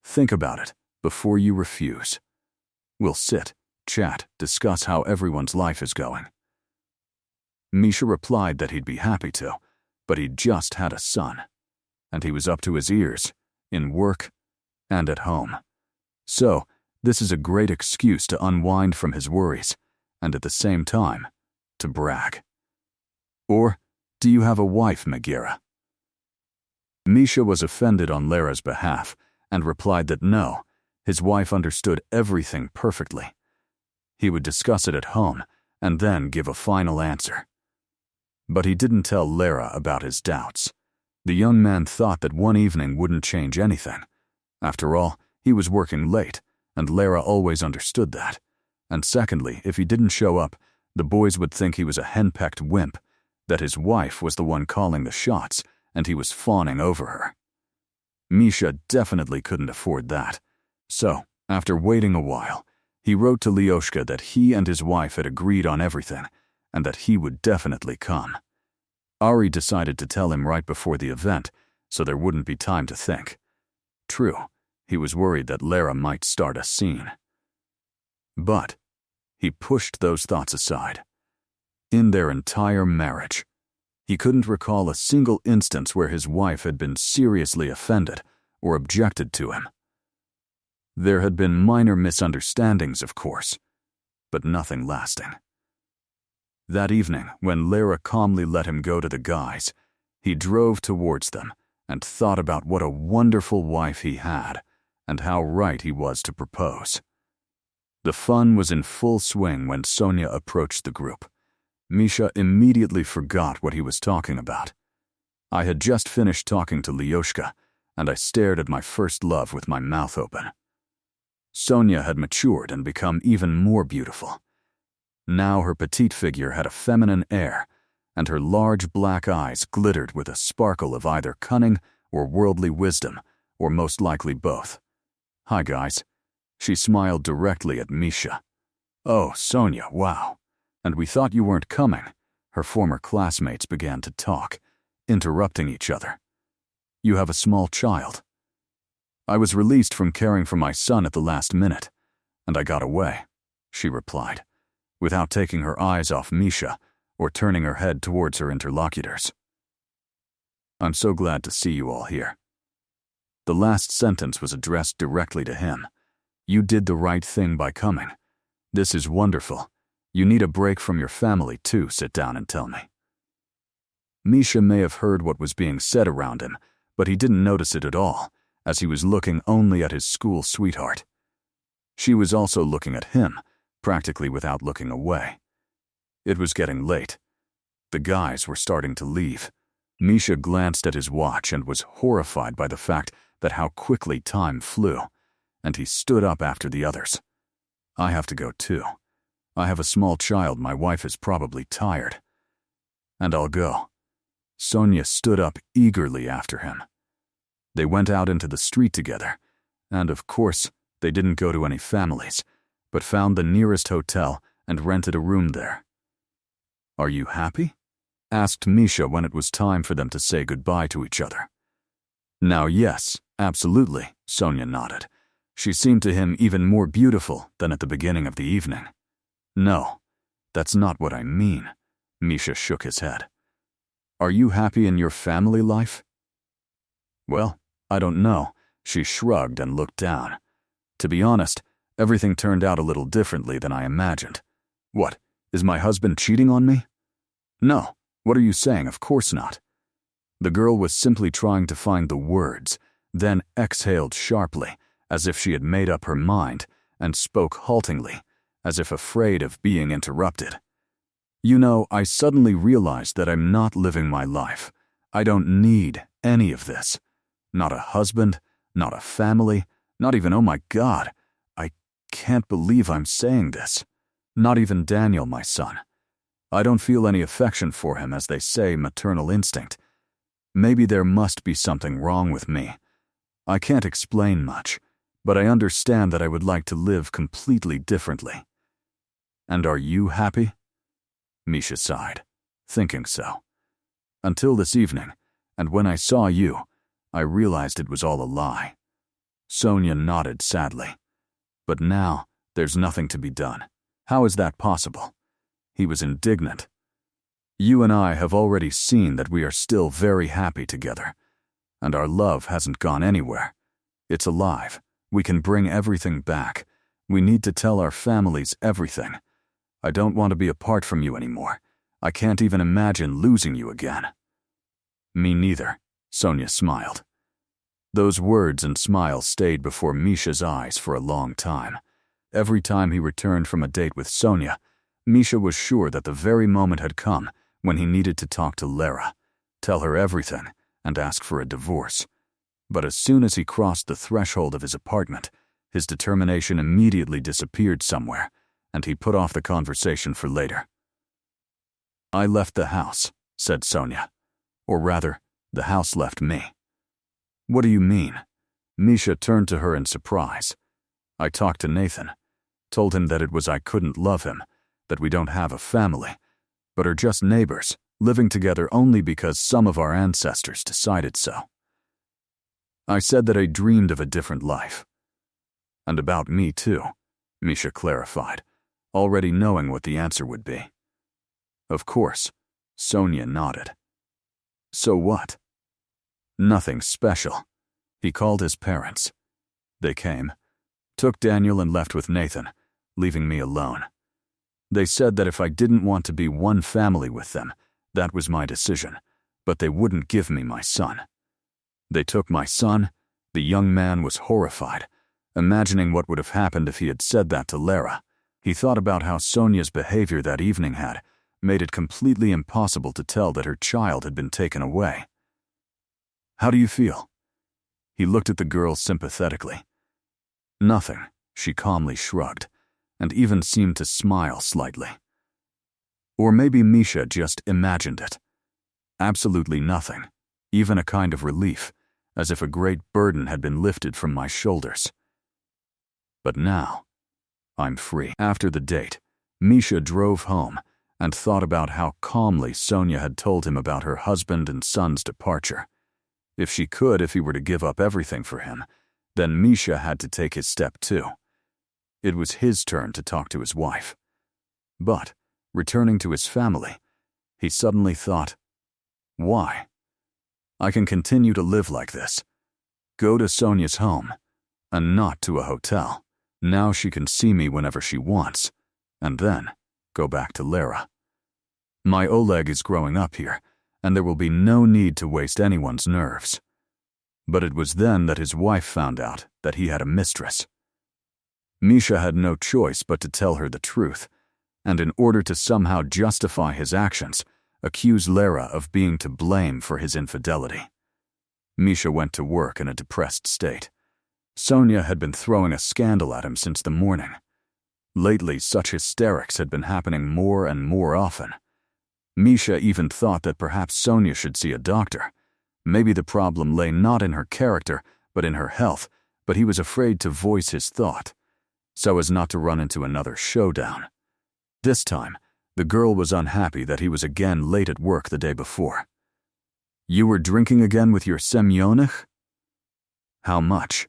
Think about it before you refuse. We'll sit, chat, discuss how everyone's life is going. Misha replied that he'd be happy to, but he'd just had a son, and he was up to his ears, in work and at home. So, this is a great excuse to unwind from his worries, and at the same time, to brag. Or, do you have a wife, Megera? Misha was offended on Lera's behalf and replied that no, his wife understood everything perfectly. He would discuss it at home and then give a final answer. But he didn't tell Lera about his doubts. The young man thought that one evening wouldn't change anything. After all, he was working late, and Lera always understood that. And secondly, if he didn't show up, the boys would think he was a henpecked wimp, that his wife was the one calling the shots, and he was fawning over her. Misha definitely couldn't afford that. So, after waiting a while, he wrote to Lyoshka that he and his wife had agreed on everything, and that he would definitely come. Ari decided to tell him right before the event, so there wouldn't be time to think. True, he was worried that Lera might start a scene. But he pushed those thoughts aside. In their entire marriage, he couldn't recall a single instance where his wife had been seriously offended or objected to him. There had been minor misunderstandings, of course, but nothing lasting. That evening, when Lera calmly let him go to the guys, he drove towards them and thought about what a wonderful wife he had and how right he was to propose. The fun was in full swing when Sonia approached the group. Misha immediately forgot what he was talking about. I had just finished talking to Lyoshka, and I stared at my first love with my mouth open. Sonia had matured and become even more beautiful. Now her petite figure had a feminine air, and her large black eyes glittered with a sparkle of either cunning or worldly wisdom, or most likely both. Hi, guys. She smiled directly at Misha. Oh, Sonia, wow. And we thought you weren't coming. Her former classmates began to talk, interrupting each other. You have a small child. I was released from caring for my son at the last minute, and I got away, she replied, without taking her eyes off Misha or turning her head towards her interlocutors. I'm so glad to see you all here. The last sentence was addressed directly to him. You did the right thing by coming. This is wonderful. You need a break from your family too, sit down and tell me. Misha may have heard what was being said around him, but he didn't notice it at all, as he was looking only at his school sweetheart. She was also looking at him, practically without looking away. It was getting late. The guys were starting to leave. Misha glanced at his watch and was horrified by the fact that how quickly time flew, and he stood up after the others. I have to go too. I have a small child, my wife is probably tired. And I'll go. Sonia stood up eagerly after him. They went out into the street together, and of course, they didn't go to any families, but found the nearest hotel and rented a room there. Are you happy? Asked Misha when it was time for them to say goodbye to each other. Now yes, absolutely, Sonia nodded. She seemed to him even more beautiful than at the beginning of the evening. No, that's not what I mean, Misha shook his head. Are you happy in your family life? Well, I don't know, she shrugged and looked down. To be honest, everything turned out a little differently than I imagined. What, is my husband cheating on me? No, what are you saying? Of course not. The girl was simply trying to find the words, then exhaled sharply, as if she had made up her mind, and spoke haltingly, as if afraid of being interrupted. You know, I suddenly realized that I'm not living my life. I don't need any of this. Not a husband, not a family, not even, oh my God, I can't believe I'm saying this. Not even Daniel, my son. I don't feel any affection for him, as they say, maternal instinct. Maybe there must be something wrong with me. I can't explain much, but I understand that I would like to live completely differently. And are you happy? Misha sighed, thinking so. Until this evening, and when I saw you, I realized it was all a lie. Sonia nodded sadly. But now, there's nothing to be done. How is that possible? He was indignant. You and I have already seen that we are still very happy together, and our love hasn't gone anywhere. It's alive. We can bring everything back. We need to tell our families everything. I don't want to be apart from you anymore. I can't even imagine losing you again. Me neither, Sonia smiled. Those words and smiles stayed before Misha's eyes for a long time. Every time he returned from a date with Sonia, Misha was sure that the very moment had come when he needed to talk to Lera, tell her everything, and ask for a divorce. But as soon as he crossed the threshold of his apartment, his determination immediately disappeared somewhere, and he put off the conversation for later. I left the house, said Sonia. Or rather, the house left me. What do you mean? Misha turned to her in surprise. I talked to Nathan, told him that it was I couldn't love him, that we don't have a family, but are just neighbors, living together only because some of our ancestors decided so. I said that I dreamed of a different life. And about me too, Misha clarified, already knowing what the answer would be. Of course, Sonia nodded. So what? Nothing special. He called his parents. They came, took Daniel and left with Nathan, leaving me alone. They said that if I didn't want to be one family with them, that was my decision, but they wouldn't give me my son. They took my son. The young man was horrified, imagining what would have happened if he had said that to Lera. He thought about how Sonia's behavior that evening had made it completely impossible to tell that her child had been taken away. How do you feel? He looked at the girl sympathetically. Nothing, she calmly shrugged, and even seemed to smile slightly. Or maybe Misha just imagined it. Absolutely nothing, even a kind of relief, as if a great burden had been lifted from my shoulders. But now, I'm free. After the date, Misha drove home and thought about how calmly Sonia had told him about her husband and son's departure. If she could, if he were to give up everything for him, Then Misha had to take his step too. It was his turn to talk to his wife. But, returning to his family, he suddenly thought, why? I can continue to live like this. Go to Sonia's home, and not to a hotel. Now she can see me whenever she wants, and then go back to Lera. My Oleg is growing up here, and there will be no need to waste anyone's nerves. But it was then that his wife found out that he had a mistress. Misha had no choice but to tell her the truth, and in order to somehow justify his actions, accuse Lera of being to blame for his infidelity. Misha went to work in a depressed state. Sonia had been throwing a scandal at him since the morning. Lately, such hysterics had been happening more and more often. Misha even thought that perhaps Sonia should see a doctor. Maybe the problem lay not in her character, but in her health, but he was afraid to voice his thought, so as not to run into another showdown. This time, the girl was unhappy that he was again late at work the day before. You were drinking again with your Semyonich? How much?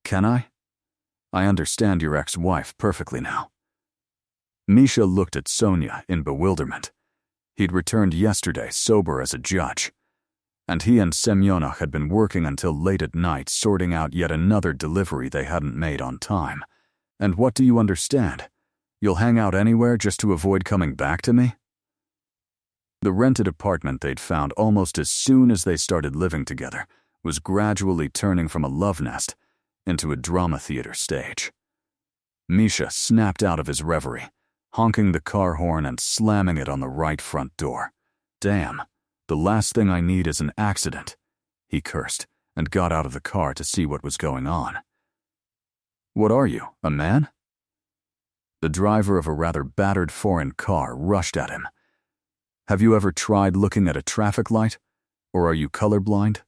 Can I? I understand your ex-wife perfectly now. Misha looked at Sonia in bewilderment. He'd returned yesterday sober as a judge, and he and Semyonich had been working until late at night sorting out yet another delivery they hadn't made on time. And what do you understand? You'll hang out anywhere just to avoid coming back to me? The rented apartment they'd found almost as soon as they started living together was gradually turning from a love nest into a drama theater stage. Misha snapped out of his reverie, honking the car horn and slamming it on the right front door. Damn, the last thing I need is an accident, he cursed and got out of the car to see what was going on. What are you, a man? The driver of a rather battered foreign car rushed at him. Have you ever tried looking at a traffic light? Or are you colorblind?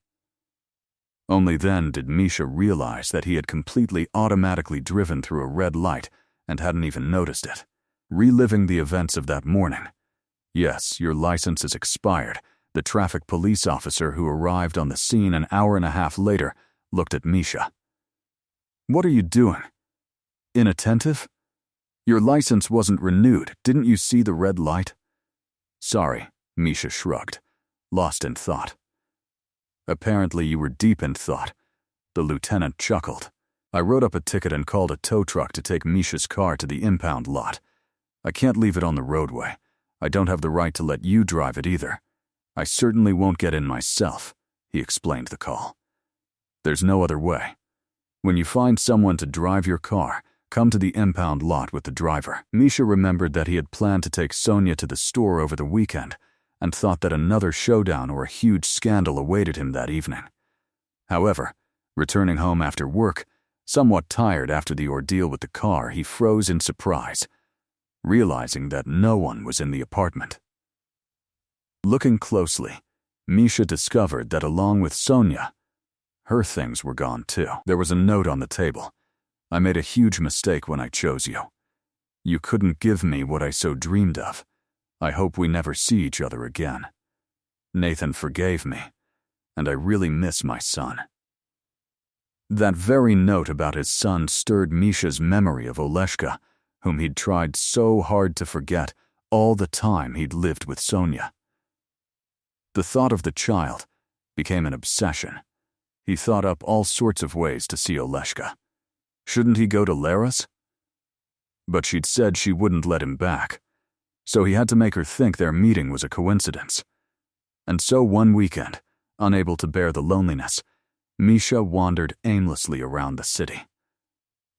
Only then did Misha realize that he had completely automatically driven through a red light and hadn't even noticed it. Reliving the events of that morning. Yes, your license is expired. The traffic police officer who arrived on the scene an hour and a half later looked at Misha. What are you doing? Inattentive? Your license wasn't renewed. Didn't you see the red light? Sorry, Misha shrugged, lost in thought. Apparently you were deep in thought. The lieutenant chuckled. I wrote up a ticket and called a tow truck to take Misha's car to the impound lot. I can't leave it on the roadway. I don't have the right to let you drive it either. I certainly won't get in myself, he explained the call. There's no other way. When you find someone to drive your car, come to the impound lot with the driver. Misha remembered that he had planned to take Sonia to the store over the weekend and thought that another showdown or a huge scandal awaited him that evening. However, returning home after work, somewhat tired after the ordeal with the car, he froze in surprise, realizing that no one was in the apartment. Looking closely, Misha discovered that along with Sonia, her things were gone too. There was a note on the table. I made a huge mistake when I chose you. You couldn't give me what I so dreamed of. I hope we never see each other again. Nathan forgave me, and I really miss my son. That very note about his son stirred Misha's memory of Oleshka, whom he'd tried so hard to forget all the time he'd lived with Sonia. The thought of the child became an obsession. He thought up all sorts of ways to see Oleshka. Shouldn't he go to Lera's? But she'd said she wouldn't let him back, so he had to make her think their meeting was a coincidence. And so one weekend, unable to bear the loneliness, Misha wandered aimlessly around the city.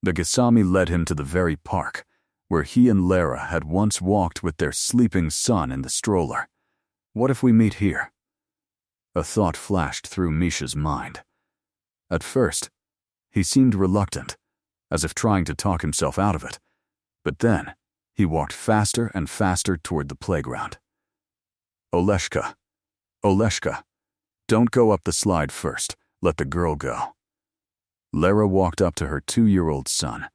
The Goswami led him to the very park, where he and Lera had once walked with their sleeping son in the stroller. What if we meet here? A thought flashed through Misha's mind. At first, he seemed reluctant, as if trying to talk himself out of it, but then he walked faster and faster toward the playground. Oleshka, Oleshka, don't go up the slide first, let the girl go. Lera walked up to her 2-year-old son,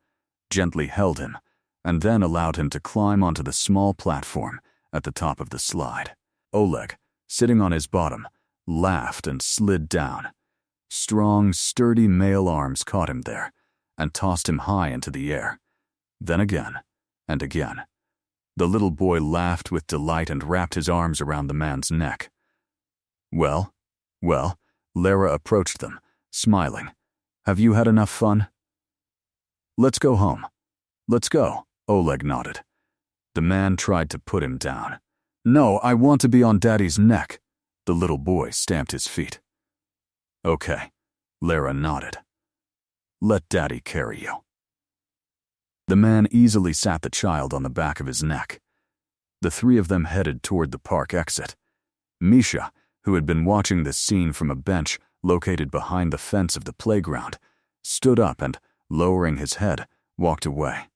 gently held him, and then allowed him to climb onto the small platform at the top of the slide. Oleg, sitting on his bottom, laughed and slid down. Strong, sturdy male arms caught him there and tossed him high into the air. Then again, and again. The little boy laughed with delight and wrapped his arms around the man's neck. Well, Lera approached them, smiling. Have you had enough fun? Let's go home. Let's go, Oleg nodded. The man tried to put him down. No, I want to be on Daddy's neck. The little boy stamped his feet. Okay, Lera nodded. Let Daddy carry you. The man easily sat the child on the back of his neck. The three of them headed toward the park exit. Misha, who had been watching this scene from a bench located behind the fence of the playground, stood up and, lowering his head, walked away.